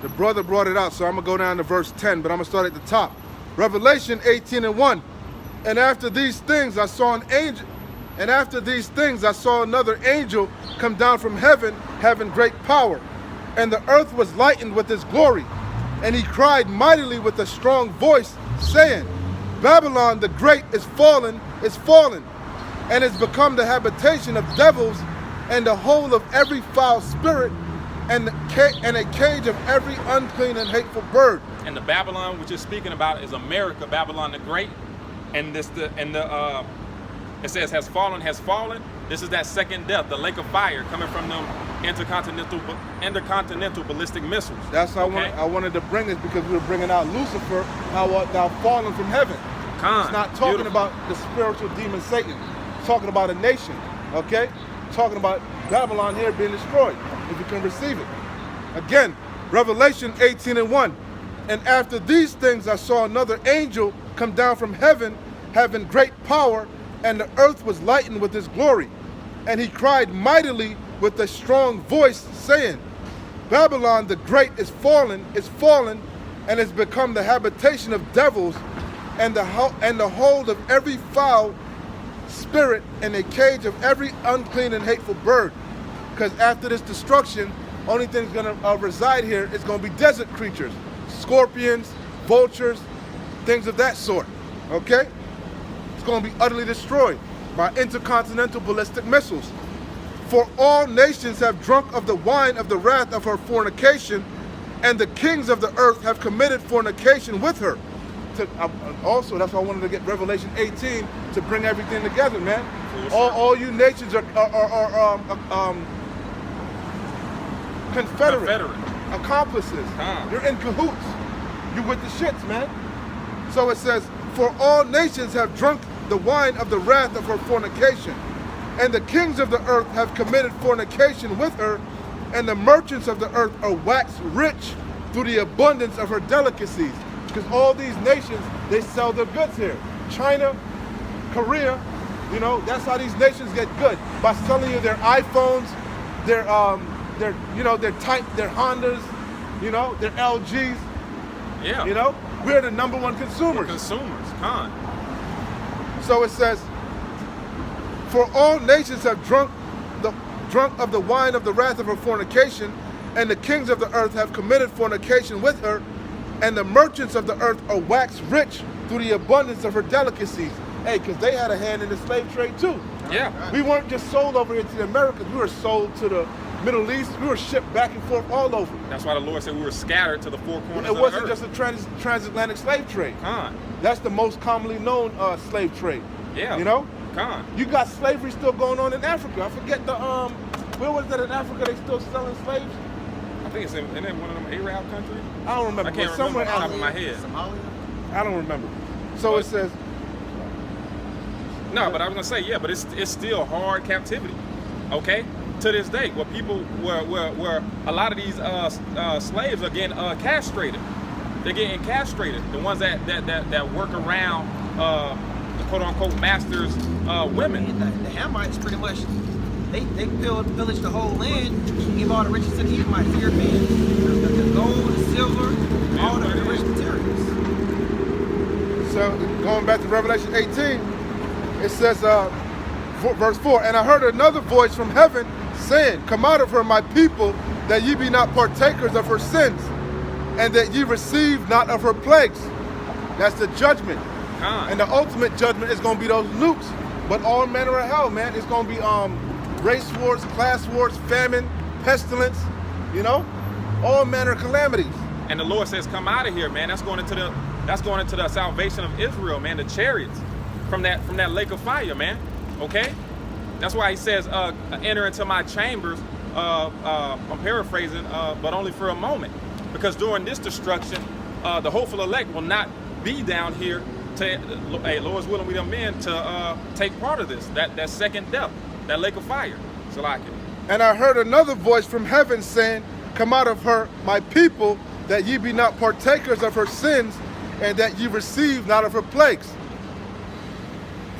The brother brought it out, so I'm going to go down to verse 10, but I'm going to start at the top. Revelation 18:1. And after these things I saw an angel, and after these things I saw another angel come down from heaven, having great power. And the earth was lightened with his glory. And he cried mightily with a strong voice, saying, Babylon the great is fallen, and is become the habitation of devils, and the hole of every foul spirit, and a cage of every unclean and hateful bird. And the Babylon which you're speaking about is America, Babylon the Great, and the It says has fallen. This is that second death, the lake of fire coming from them intercontinental ballistic missiles. That's how I wanted to bring this, because we were bringing out Lucifer, how thou fallen from heaven. It's not talking about the spiritual demon Satan. It's talking about a nation, okay? Talking about Babylon here being destroyed, if you can receive it. Again, Revelation 18:1. And after these things I saw another angel come down from heaven, having great power, and the earth was lightened with his glory. And he cried mightily with a strong voice, saying, Babylon the great is fallen, and has become the habitation of devils, and the hold of every foul spirit, and a cage of every unclean and hateful bird. Because after this destruction, only thing that's going to reside here is going to be desert creatures, scorpions, vultures, things of that sort. Okay? It's going to be utterly destroyed by intercontinental ballistic missiles. For all nations have drunk of the wine of the wrath of her fornication, and the kings of the earth have committed fornication with her. Also, that's why I wanted to get Revelation 18 to bring everything together, man. All you nations are confederate, accomplices. You're in cahoots. You with the shits, man. So it says, for all nations have drunk the wine of the wrath of her fornication, and the kings of the earth have committed fornication with her, and the merchants of the earth are waxed rich through the abundance of her delicacies. Because all these nations, they sell their goods here. China, Korea, you know, that's how these nations get good, by selling you their iPhones, their Hondas, you know, their LGs. Yeah. You know, we're the #1 consumers. So it says, for all nations have drunk of the wine of the wrath of her fornication, and the kings of the earth have committed fornication with her, and the merchants of the earth are waxed rich through the abundance of her delicacies. Hey, because they had a hand in the slave trade too. Yeah. We weren't just sold over here to the Americas, we were sold to the Middle East. We were shipped back and forth all over. That's why the Lord said we were scattered to the four corners of the earth. It wasn't just a transatlantic slave trade. That's the most commonly known slave trade. Yeah. You know? You got slavery still going on in Africa. I forget the where was that in Africa they still selling slaves? I think it's in one of them Arab countries. I don't remember. I can't remember off the top of my head. Somalia? I don't remember. So it says. No, but I was gonna say, yeah, but it's still hard captivity. Okay? To this day, where people where a lot of these slaves are getting castrated. They're getting castrated. The ones that work around the quote unquote masters women. The Hamites pretty much they pillaged the whole land, give all the riches to the Edomites, the Europeans, the gold, the silver, all the rich materials. So going back to Revelation 18, it says verse 4, and I heard another voice from heaven saying, come out of her, my people, that ye be not partakers of her sins, and that ye receive not of her plagues. That's the judgment. And the ultimate judgment is going to be those nukes. But all manner of hell, man. It's going to be race wars, class wars, famine, pestilence, you know, all manner of calamities. And the Lord says, come out of here, man. That's going into the salvation of Israel, man. The chariots from that lake of fire, man. Okay. That's why he says, enter into my chambers. I'm paraphrasing, but only for a moment, because during this destruction, the hopeful elect will not be down here. Hey, Lord's willing, we them men to take part of this, that second death, that lake of fire. So like it. And I heard another voice from heaven saying, come out of her, my people, that ye be not partakers of her sins, and that ye receive not of her plagues.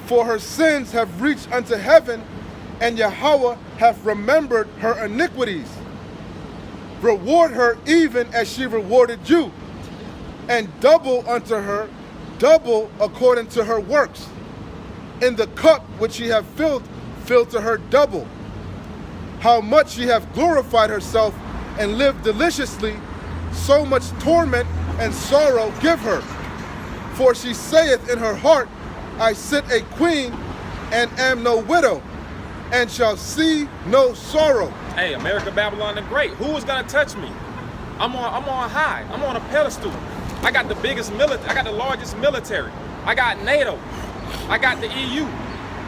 For her sins have reached unto heaven, and Yahweh hath remembered her iniquities. Reward her even as she rewarded you, and double unto her, double according to her works. In the cup which she hath filled, fill to her double. How much she hath glorified herself and lived deliciously, so much torment and sorrow give her. For she saith in her heart, I sit a queen and am no widow, and shall see no sorrow. Hey, America, Babylon the Great, who is gonna touch me? I'm on high. I'm on a pedestal. I got the biggest military. I got the largest military. I got NATO. I got the EU.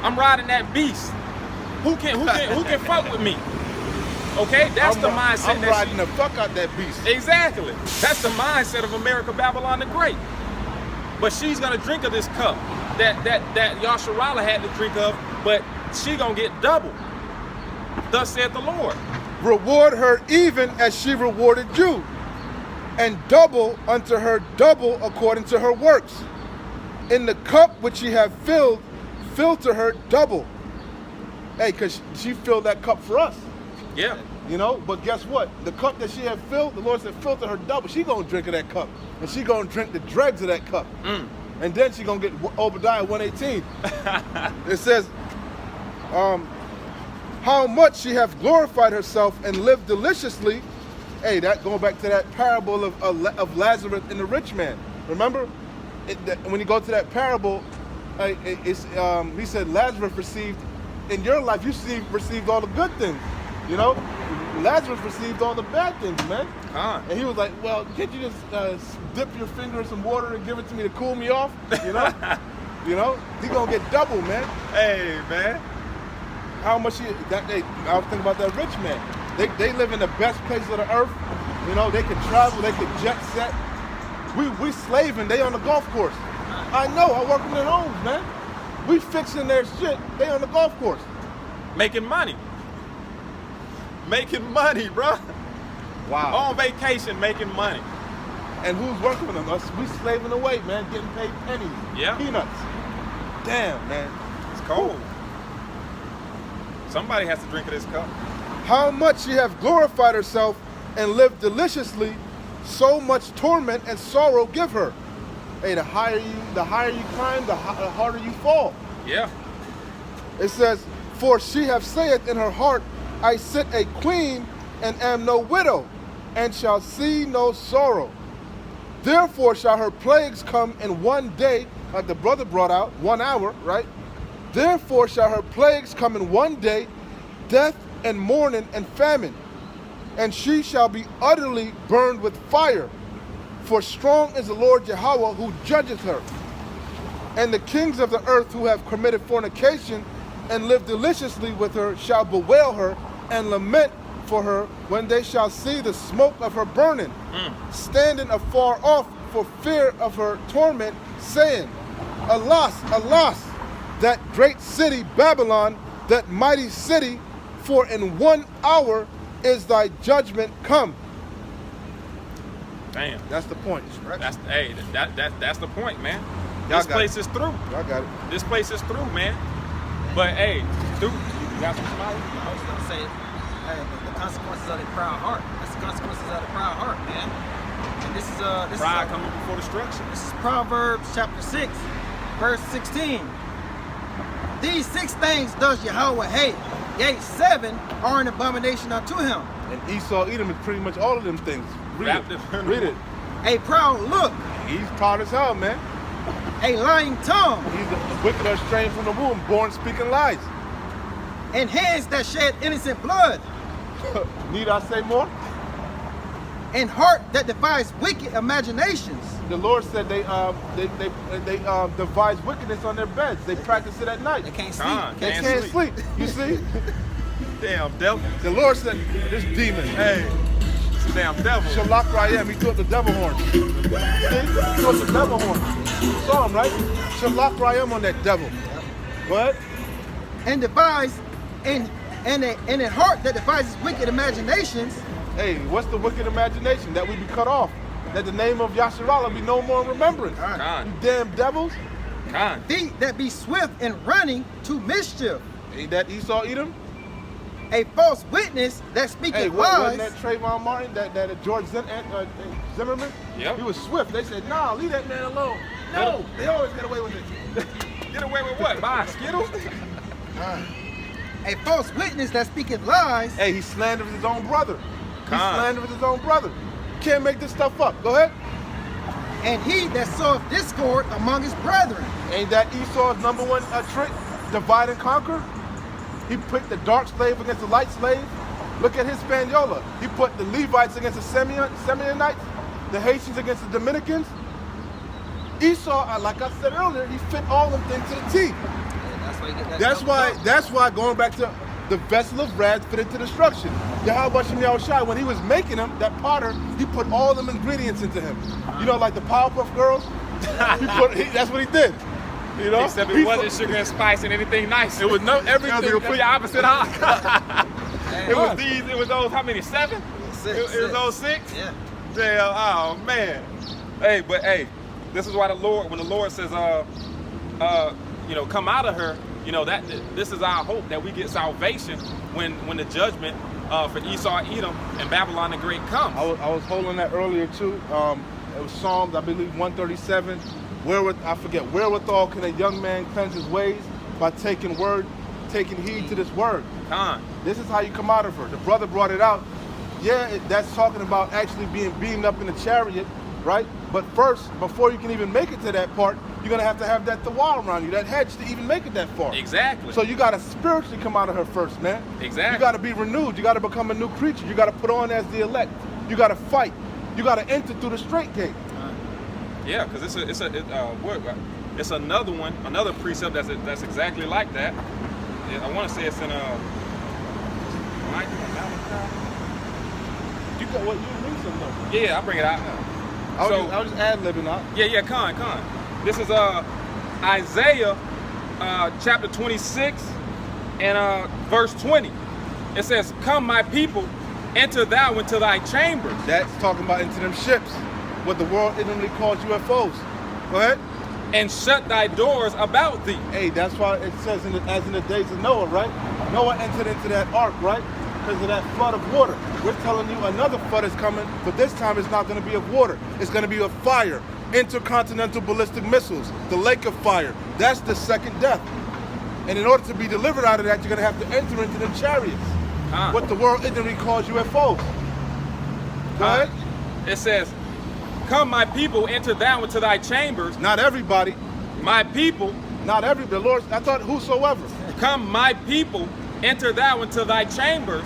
I'm riding that beast. Who can fuck with me? Okay, that's the mindset. I'm riding the fuck out that beast. Exactly. That's the mindset of America, Babylon the Great. But she's gonna drink of this cup that Yasharallah had to drink of, but she gonna get double. Thus saith the Lord. Reward her even as she rewarded you, and double unto her double according to her works. In the cup which ye have filled, fill to her double. Hey, because she filled that cup for us. Yeah. You know, but guess what? The cup that she had filled, the Lord said, fill to her double. She gonna drink of that cup. And she gonna drink the dregs of that cup. And then she gonna get Obadiah 1:18. It says, how much she hath glorified herself and lived deliciously. Hey, that going back to that parable of Lazarus and the rich man. Remember? When you go to that parable, he said Lazarus received, in your life, you received all the good things, you know? Lazarus received all the bad things, man. And he was like, well, can't you just dip your finger in some water and give it to me to cool me off, you know? You know? He gonna get double, man. Hey, man. How much I was thinking about that rich man. They live in the best place of the earth. You know, they can travel, they can jet set. We slaving, they on the golf course. I know, I work in their homes, man. We fixing their shit, they on the golf course. Making money. Making money, bro. Wow. On vacation, making money. And who's working for them? Us. We slaving away, man, getting paid pennies. Yeah. Peanuts. Damn, man. It's cold. Somebody has to drink of this cup. How much she hath glorified herself and lived deliciously, so much torment and sorrow give her. Hey, the higher you climb, the harder you fall. Yeah. It says, for she hath saith in her heart, I sit a queen and am no widow, and shall see no sorrow. Therefore shall her plagues come in one day, like the brother brought out, 1 hour, right? Therefore shall her plagues come in one day, death and mourning and famine, and she shall be utterly burned with fire. For strong is the Lord Yahweh who judgeth her. And the kings of the earth who have committed fornication and lived deliciously with her shall bewail her and lament for her when they shall see the smoke of her burning, standing afar off for fear of her torment, saying, Alas, alas, that great city Babylon, that mighty city, for in 1 hour is thy judgment come. Damn. That's the point. That's the point, man. Y'all This got place it. is through. I got it. This place is through, man. But hey, dude, you got some smile? I was gonna say, hey, the consequences of the proud heart. That's the consequences of the proud heart, man. And this is Pride coming before destruction. This is Proverbs chapter 6, verse 16. These 6 things does Yahweh hate, yea, 7 are an abomination unto him. And Esau, Edom is pretty much all of them things. Read it. Read it. A proud look, He's proud as hell, man. a lying tongue, He's a wicked or strange from the womb, born speaking lies. and hands that shed innocent blood, Need I say more? and heart that defies wicked imaginations. The Lord said they devise wickedness on their beds. They practice it at night. They can't sleep. Con. They can't sleep. You see? Damn devil. The Lord said, this demon, Hey, it's a damn devil. Zakar'Yah, he threw up the devil horn. See? He threw up the devil horn. You saw him, right? Zakar'Yah on that devil. What? And devise and a heart that devises wicked imaginations. Hey, what's the wicked imagination? That we be cut off. That the name of Yasharallah be no more in remembrance. Con. You damn devils. Con. Feet that be swift in running to mischief. Ain't that Esau Edom? A false witness that speaketh Hey, lies. wasn't that Trayvon Martin, that George Zimmerman? Yep. He was swift. They said, nah, leave that man alone. No, they always get away with it. Get away with what? Buy Skittles? A false witness that speaketh lies. Hey, he slanders his own brother. He Con. slanders his own brother. Can't make this stuff up. Go ahead. And he that soweth discord among his brethren. Ain't that Esau's number one trick? Divide and conquer? He put the dark slave against the light slave. Look at Hispaniola. He put the Levites against the Simeonites, the Haitians against the Dominicans. Esau, like I said earlier, he fit all them things to the T. That's why going back to the vessel of wrath fitted to destruction. Yahweh Shem Yahushai, when he was making him, that potter, he put all them ingredients into him. You know, like the Powerpuff Girls. That's what he did. You know, except it wasn't sugar and spice and anything nice. It was no everything. The complete opposite. It was these. It was those. How many? 7. It was those 6. Yeah. Damn. Oh man. Hey, but hey, this is why the Lord, when the Lord says, you know, come out of her, you know, that this is our hope that we get salvation when the judgment for Esau, Edom, and Babylon the Great comes. I was holding that earlier too. It was Psalms, I believe 137. Wherewithal can a young man cleanse his ways? By taking heed to this word. This is how you come out of her. The brother brought it out. Yeah, that's talking about actually being beaten up in a chariot, right? But first, before you can even make it to that part, you're gonna have to have that wall around you, that hedge, to even make it that far. Exactly. So you gotta spiritually come out of her first, man. Exactly. You gotta be renewed. You gotta become a new creature. You gotta put on as the elect. You gotta fight. You gotta enter through the straight gate. Yeah, because it's another one, another precept that's exactly like that. I want to say it's in You got what you read some though. Yeah, I'll bring it out. I was just ad-libbing out. Yeah, con. This is Isaiah chapter 26 and verse 20. It says, "Come, my people, enter thou into thy chambers." That's talking about into them ships, what the world intimately calls UFOs. Go ahead. "And shut thy doors about thee." Hey, that's why it says as in the days of Noah, right? Noah entered into that ark, right? Because of that flood of water. We're telling you another flood is coming, but this time it's not going to be of water. It's going to be of fire. Intercontinental ballistic missiles, the lake of fire. That's the second death. And in order to be delivered out of that, you're going to have to enter into the chariots. What the world intimately calls UFOs. Go ahead. It says, "Come, my people, enter thou into thy chambers." Not everybody. My people. Not every. The Lord, I thought whosoever. "Come, my people, enter thou into thy chambers,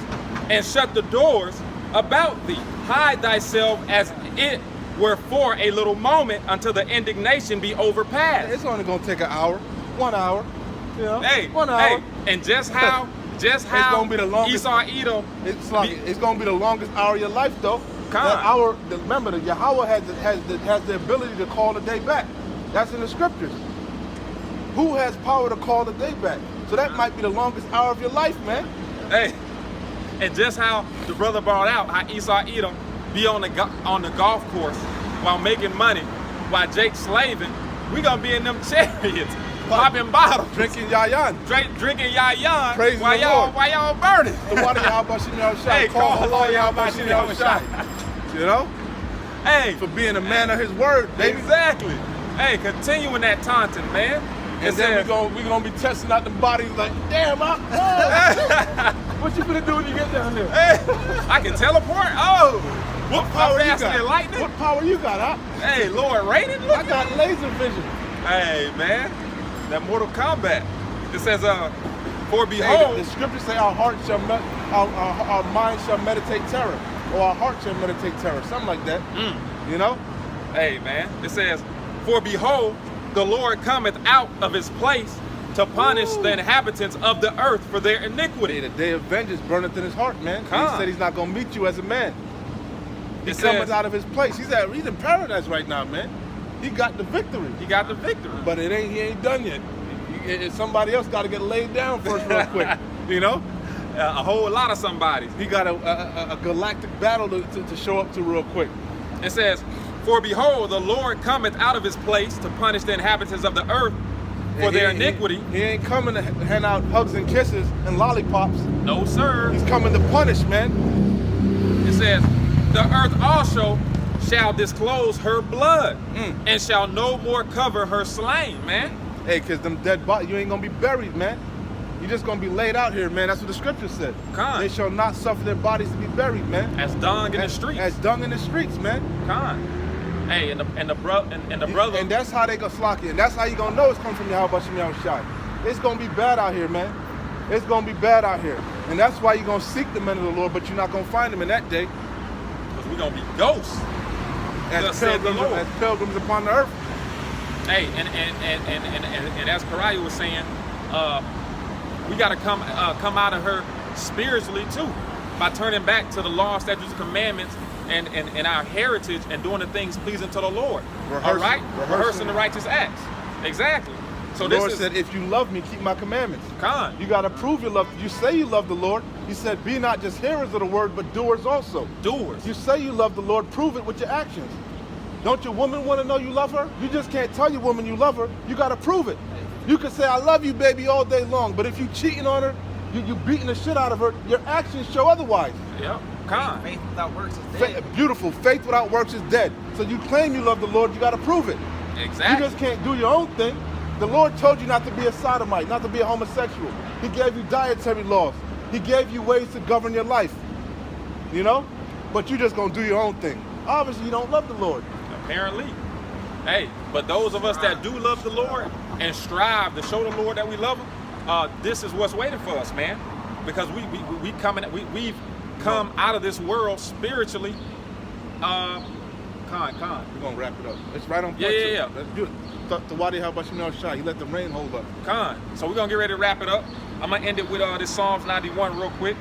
and shut the doors about thee. Hide thyself as it were for a little moment until the indignation be overpassed." It's only going to take an hour, 1 hour. You know, Hey, 1 hour. hey, and just how it's gonna be the longest. Esau, Edom. It's going to be the longest hour of your life, though. That hour. Remember, the Yahweh has the ability to call the day back. That's in the scriptures. Who has power to call the day back? So that might be the longest hour of your life, man. Hey, and just how the brother brought out how Esau, Edom be on the golf course while making money, while Jake's slaving. We gonna be in them chariots, popping bottles, Drinking yayan. drinking yayan, Praising while the Lord. y'all burning. The water Yahweh Shem Yahushai. Hey, call Allah Yahweh Shem Yahushai. You know? Hey, For being a man of his word, baby. exactly. Hey, continuing that taunting, man. And then we're gonna be testing out the bodies like, damn, what you gonna do when you get down there? Hey, I can teleport. Oh, What power you faster got? than lightning? What power you got, huh? Hey, Lord Raiden, I got laser vision. Hey, man, that Mortal Kombat. It says, "For Hey, behold." the scriptures say our mind shall meditate terror, or our heart shall meditate terror, something like that. You know? Hey, man, it says, "For behold, the Lord cometh out of his place to punish the inhabitants of the earth for their Hey, iniquity." the day of vengeance burneth in his heart, man. He said he's not gonna meet you as a man. He's It coming says- out of his place. He's in paradise right now, man. He got the victory. He got the victory. But he ain't done yet. Somebody else got to get laid down first real quick. You know? A whole lot of somebodies. He got a galactic battle to show up to real quick. It says, "For behold, the Lord cometh out of his place to punish the inhabitants of the earth for their iniquity." He ain't coming to hand out hugs and kisses and lollipops. No, sir. He's coming to punish, man. It says, "The earth also shall disclose her blood, and shall no more cover her slain," man. Hey, because them dead bodies, you ain't going to be buried, man. You're just going to be laid out here, man. That's what the scripture said. Con. They shall not suffer their bodies to be buried, man. As dung in the streets. As dung in the streets, man. Con. Hey, and the brother. And that's how they go slock it. And that's how you going to know it's coming from Yahweh Shem Yahushai. It's going to be bad out here, man. It's going to be bad out here. And that's why you're going to seek the men of the Lord, but you're not going to find them in that day. Because we're going to be ghosts. As pilgrims upon the earth. Hey, and as Zakar'Yah was saying, we got to come out of her spiritually too, by turning back to the law, statutes, and commandments, and our heritage, and doing the things pleasing to the Lord. All right, rehearsing the righteous acts. Exactly. So the Lord said, if you love me, keep my commandments. You got to prove your love. You say you love the Lord. He said, be not just hearers of the word, but doers also. Doers. You say you love the Lord, prove it with your actions. Don't your woman want to know you love her? You just can't tell your woman you love her. You got to prove it. You can say, I love you, baby, all day long. But if you cheating on her, you beating the shit out of her, your actions show otherwise. Yep. Faith without works is dead. Beautiful. Faith without works is dead. So you claim you love the Lord, you got to prove it. Exactly. You just can't do your own thing. The Lord told you not to be a sodomite, not to be a homosexual. He gave you dietary laws. He gave you ways to govern your life. You know? But you just gonna do your own thing. Obviously, you don't love the Lord. Apparently. Hey, but those of us that do love the Lord and strive to show the Lord that we love him, this is what's waiting for us, man. Because we've come out of this world spiritually. We're gonna wrap it up. It's right on point. Yeah. Let's do it. The Wadi, how about you know shot? He let the rain hold up. So we're gonna get ready to wrap it up. I'm gonna end it with this Psalms 91 real quick.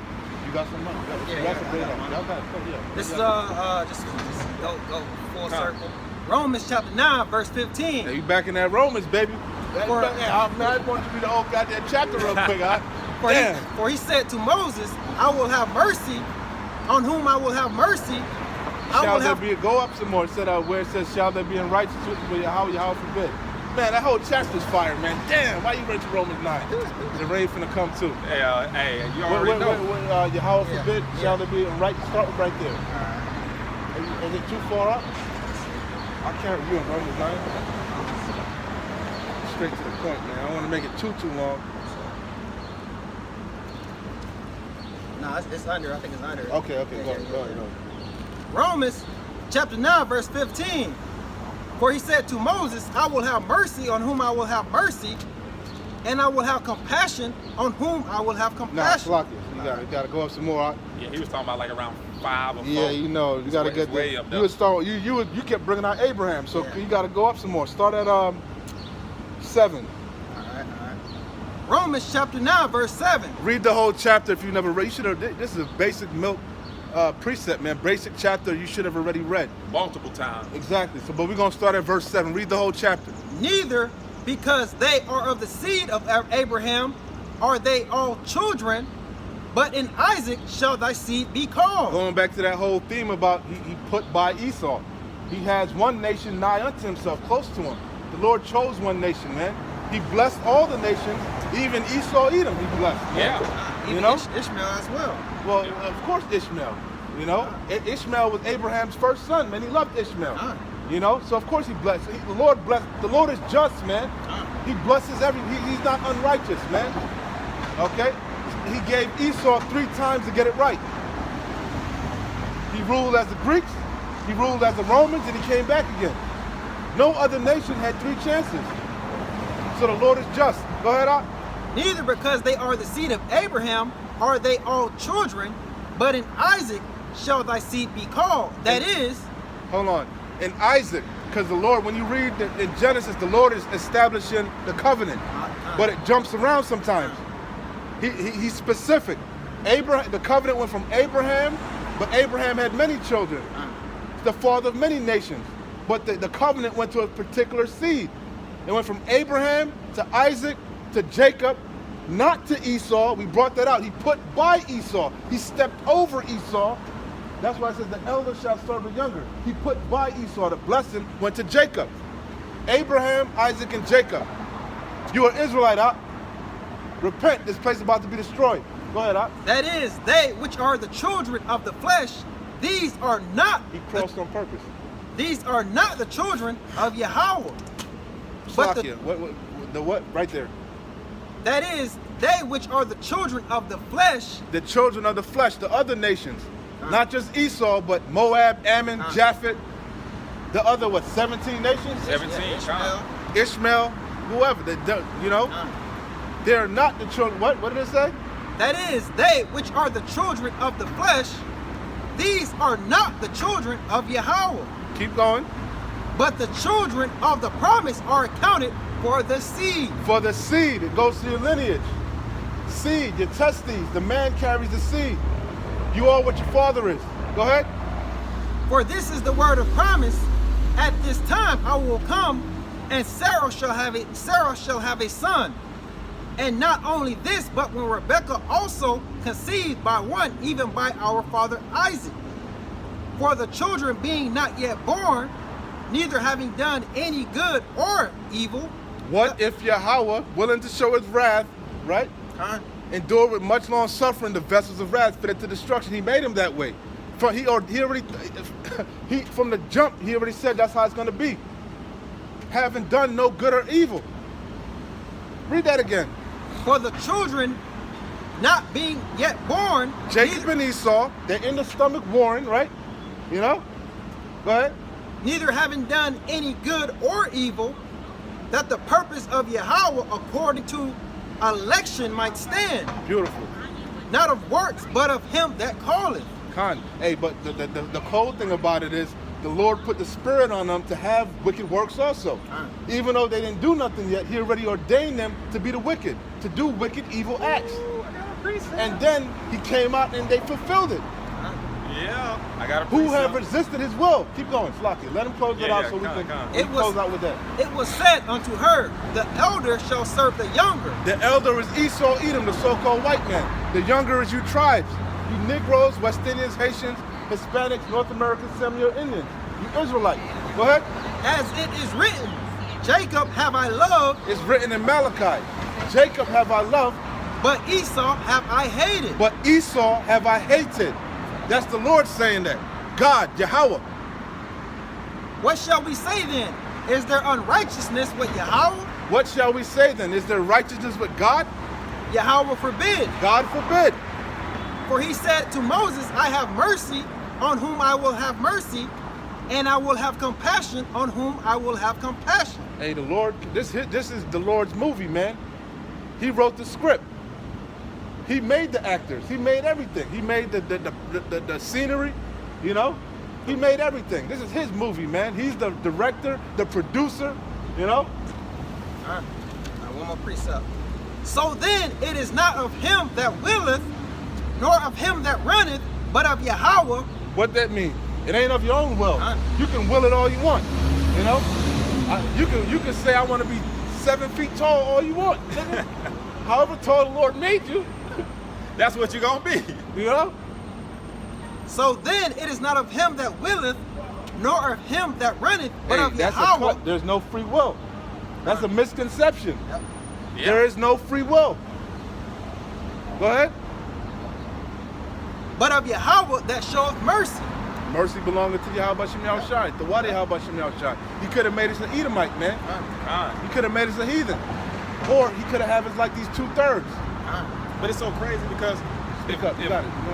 You got some money? This is just go full circle. Romans chapter 9, verse 15. Yeah, you back in that Romans, baby. I want you to read the whole goddamn chapter real quick, huh? For he said to Moses, I will have mercy on whom I will have mercy. Go up some more. It said where it says, shall there be in righteousness, but Yahweh forbid. Man, that whole chapter's fire, man. Damn, why you read to Romans 9? The rain finna come too. Hey, you already know. Yahweh forbid, shall there be in right? Start right there. Is it too far up? I can't review in Romans 9. Straight to the point, man. I don't want to make it too long. Nah, it's under. I think it's under. Okay, go ahead. Romans chapter 9, verse 15. For he said to Moses, I will have mercy on whom I will have mercy, and I will have compassion on whom I will have compassion. Nah, you gotta go up some more. Yeah, he was talking about like around 5 or 4. Yeah, you know, you gotta get way there. up. You kept bringing out Abraham, so you gotta go up some more. Start at 7. All right. Romans chapter 9, verse 7. Read the whole chapter if you never read. You should have. This is a basic milk precept, man. Basic chapter you should have already read multiple times. Exactly. So, but we're gonna start at verse 7. Read the whole chapter. Neither because they are of the seed of Abraham are they all children, but in Isaac shall thy seed be called. Going back to that whole theme about he put by Esau. He has one nation nigh unto himself, close to him. The Lord chose one nation, man. He blessed all the nations, even Esau, Edom, he blessed. Man. Yeah. You know? Ishmael as well. Well, of course Ishmael. You know? Ishmael was Abraham's first son, man. He loved Ishmael. You know? So of course he blessed. The Lord blessed. The Lord is just, man. He blesses he's not unrighteous, man. Okay? He gave Esau 3 times to get it right. He ruled as the Greeks, he ruled as the Romans, and he came back again. No other nation had 3 chances. So the Lord is just. Go ahead, Op. Neither because they are the seed of Abraham are they all children, but in Isaac shall thy seed be called. That is. Hold on. In Isaac, because the Lord, when you read in Genesis, the Lord is establishing the covenant, but it jumps around sometimes. He's specific. The covenant went from Abraham, but Abraham had many children. The father of many nations. But the covenant went to a particular seed. It went from Abraham to Isaac to Jacob, not to Esau. We brought that out. He put by Esau. He stepped over Esau. That's why it says the elder shall serve the younger. He put by Esau. The blessing went to Jacob. Abraham, Isaac, and Jacob. You are Israelite, Op. Repent. This place is about to be destroyed. Go ahead, Op. That is, they which are the children of the flesh, these are not. He crossed on purpose. These are not the children of Yahweh. But what? Right there. That is, they which are the children of the flesh. The children of the flesh, the other nations. Not just Esau, but Moab, Ammon, Japhet. The other, 17 nations? 17. Ishmael, whoever. They're not the children. What did it say? That is, they which are the children of the flesh, these are not the children of Yahweh. Keep going. But the children of the promise are accounted For the seed. For the seed, it goes to your lineage. Seed, your testes, the man carries the seed. You are what your father is. Go ahead. For this is the word of promise. At this time I will come, and Sarah shall have a son. And not only this, but when Rebekah also conceived by one, even by our father Isaac. For the children being not yet born, neither having done any good or evil. What if Yahweh, willing to show his wrath, right? Endured with much long suffering the vessels of wrath fitted to destruction. He made him that way. From the jump, he already said that's how it's going to be. Having done no good or evil. Read that again. For the children not being yet born. Jacob and Esau, they're in the stomach warring, right? You know? Go ahead. Neither having done any good or evil, that the purpose of Yahweh according to election might stand. Beautiful. Not of works, but of him that calleth. Hey, but the cold thing about it is the Lord put the spirit on them to have wicked works also. Even though they didn't do nothing yet, he already ordained them to be the wicked, to do wicked, evil acts. And then he came out and they fulfilled it. Yeah, I got a Who have resisted his will. Keep going, Slocky. Let him close it out so we can close out with that. It was said unto her, the elder shall serve the younger. The elder is Esau, Edom, the so-called white man. The younger is you tribes. You Negroes, West Indians, Haitians, Hispanics, North Americans, Semio Indians. You Israelites. Go ahead. As it is written, Jacob have I loved. It's written in Malachi. Jacob have I loved. But Esau have I hated. But Esau have I hated. That's the Lord saying that. God, Yahweh. What shall we say then? Is there unrighteousness with Yahweh? What shall we say then? Is there righteousness with God? Yahweh forbid. God forbid. For he said to Moses, I have mercy on whom I will have mercy, and I will have compassion on whom I will have compassion. Hey, the Lord, this is the Lord's movie, man. He wrote the script. He made the actors. He made everything. He made the scenery, you know? He made everything. This is his movie, man. He's the director, the producer, you know? All right, one more precept. So then it is not of him that willeth, nor of him that runneth, but of Yahweh. What that mean? It ain't of your own will. You can will it all you want, you know? You can say I want to be 7 feet tall all you want. However tall the Lord made you, that's what you're going to be. You know? So then it is not of him that willeth, nor of him that runneth, but of Yahweh. There's no free will. That's a misconception. Yep. Yeah. There is no free will. Go ahead. But of Yahweh that showeth mercy. Mercy belonging to Yahweh Shem Yahushai. The Wadi Yahweh Shem Yahushai. He could have made us an Edomite, man. He could have made us a heathen. Or he could have had us like these 2/3. But it's so crazy because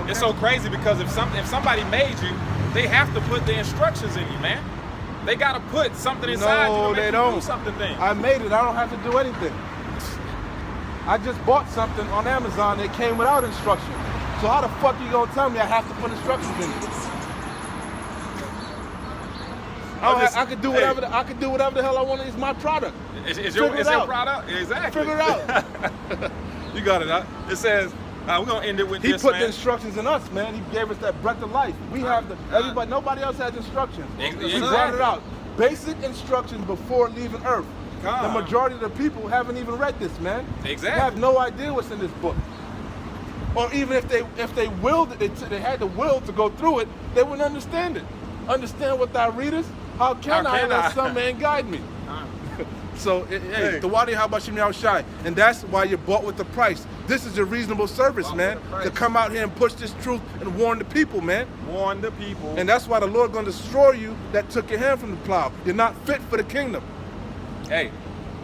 it's so crazy because if somebody made you, they have to put the instructions in you, man. They gotta put something inside you to make they you don't. do something. I made it. I don't have to do anything. I just bought something on Amazon that came without instructions. So how the fuck you gonna tell me I have to put instructions in it? I could do whatever. I could do whatever the hell I want. It's my product. It's your product. Exactly. Figure it out. You got it. It says we're gonna end it with this. He put man. the instructions in us, man. He gave us that breath of life. We have everybody. Nobody else has instructions. Exactly. We brought it out. Basic instructions before leaving Earth. The majority of the people haven't even read this, man. Exactly. They have no idea what's in this book. Or even if they willed it, they had the will to go through it, they wouldn't understand it. Understand what thou readest? How can I let some man guide me? So, hey, the Wadi Habashim Yahushai. And that's why you're bought with the price. This is a reasonable service, man. To come out here and push this truth and warn the people, man. Warn the people. And that's why the Lord going to destroy you that took your hand from the plow. You're not fit for the kingdom. Hey,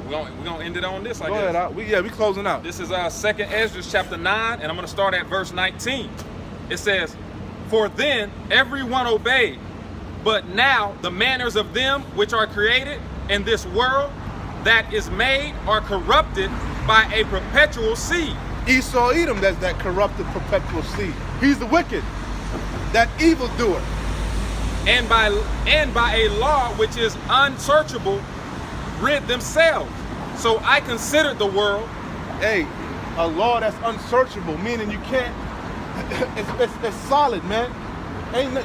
we're gonna end it on this, I Go guess. ahead, we closing out. This is 2nd Ezra chapter 9, and I'm gonna start at verse 19. It says, for then everyone obeyed, but now the manners of them which are created in this world that is made are corrupted by a perpetual seed. Esau Edom, that's that corrupted perpetual seed. He's the wicked, that evildoer. And by a law which is unsearchable, rid themselves. So I considered the world. Hey, a law that's unsearchable, meaning you can't. It's solid, man.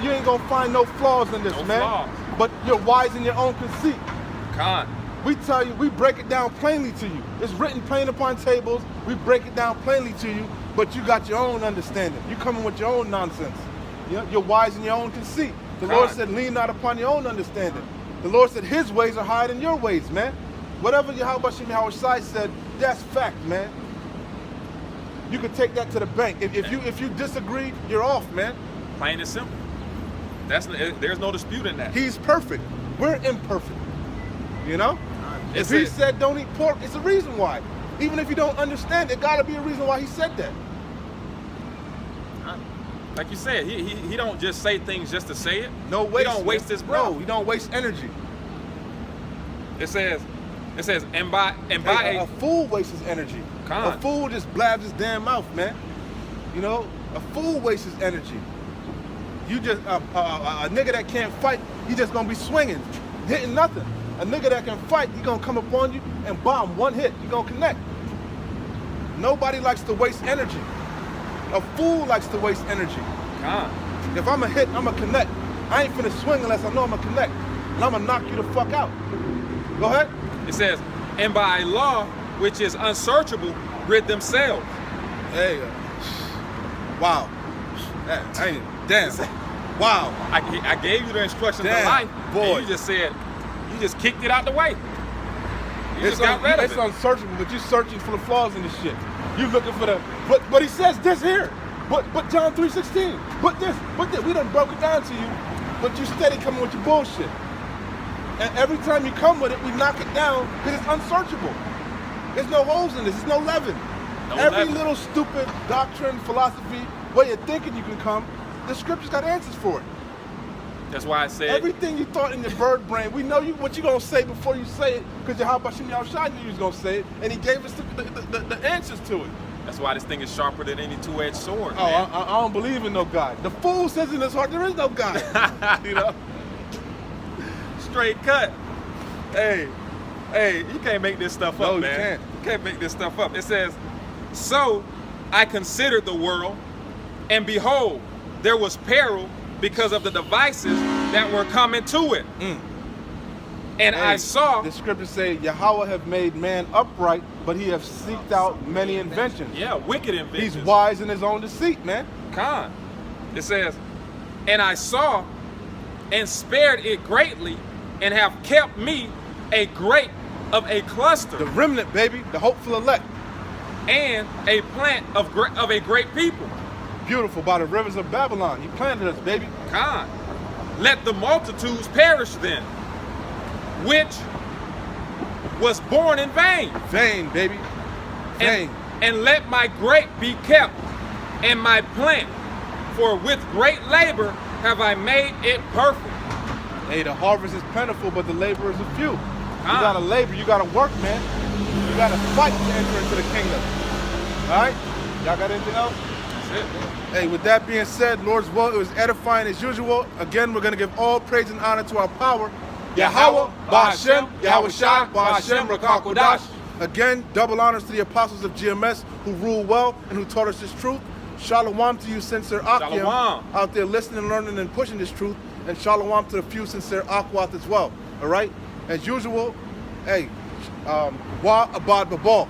You ain't gonna find no flaws in this, No man. flaws. But you're wise in your own conceit. Con. We tell you, we break it down plainly to you. It's written plain upon tables. We break it down plainly to you, but you got your own understanding. You coming with your own nonsense. You're wise in your own conceit. The Lord said, lean not upon your own understanding. The Lord said his ways are higher than your ways, man. Whatever Yahweh Shai said, that's fact, man. You can take that to the bank. If you disagree, you're off, man. Plain and simple. There's no dispute in that. He's perfect. We're imperfect. You know? If he said don't eat pork, it's a reason why. Even if you don't understand, it gotta be a reason why he said that. Like you said, he don't just say things just to say it. No waste. He don't waste his breath. No, he don't waste energy. It says, and by A fool wastes his energy. Con. A fool just blabs his damn mouth, man. You know, a fool wastes his energy. You just a nigga that can't fight, he just gonna be swinging, hitting nothing. A nigga that can fight, he gonna come upon you and bomb one hit. You gonna connect. Nobody likes to waste energy. A fool likes to waste energy. Con. If I'm a hit, I'm a connect. I ain't finna swing unless I know I'm a connect, and I'm gonna knock you the fuck out. Go ahead. It says, and by a law which is unsearchable, rid themselves. Hey, wow. Damn. Wow. I gave you the instructions Damn, to life, boy. and you just said, you just kicked it out the way. You It's just got rid of it's it. unsearchable, but you're searching for the flaws in this shit. You looking for the, but he says this here. But John 3:16. But this. We done broke it down to you, but you steady coming with your bullshit. And every time you come with it, we knock it down because it's unsearchable. There's no holes in this. There's no leaven. Every leaven. little stupid doctrine, philosophy, way of thinking you can come, the scriptures got answers for it. That's why I said, Everything you thought in your bird brain, we know what you're going to say before you say it, because Yahweh Shai knew you was going to say it, and he gave us the answers to it. that's why this thing is sharper than any two-edged sword. Oh, man. I don't believe in no God. The fool says in his heart there is no God. You know? Straight cut. Hey, you can't make this stuff No, up, you man. can't. You can't make this stuff up. It says, so I considered the world, and behold, there was peril because of the devices that were coming to it. And I saw, the scriptures say Yahweh have made man upright, but he have seeked out many inventions. yeah, wicked inventions. He's wise in his own deceit, man. Con. It says, and I saw and spared it greatly, and have kept me a great of a cluster, The remnant, baby, the hopeful elect. and a plant of a great people. Beautiful, by the rivers of Babylon. He planted us, baby. Con. Let the multitudes perish then, which was born in vain. Vain, baby. Vain. And let my grape be kept, and my plant, for with great labor have I made it perfect. Hey, the harvest is plentiful, but the laborers are few. You Ah. gotta labor, you gotta work, man. You gotta fight to enter into the kingdom. All right? Y'all got anything else? That's it. Hey, with that being said, Lord's will, it was edifying as usual. Again, we're gonna give all praise and honor to our power. Yahweh, Ba'ashem, Yahweh Shai, Ba'ashem, Rakakodash. Again, double honors to the apostles of GMS who rule well and who taught us this truth. Shalom to you, sincere Akim, Shalom. out there listening, learning, and pushing this truth. And shalom to the few sincere Akwat as well. All right? As usual, hey, wa abad babal.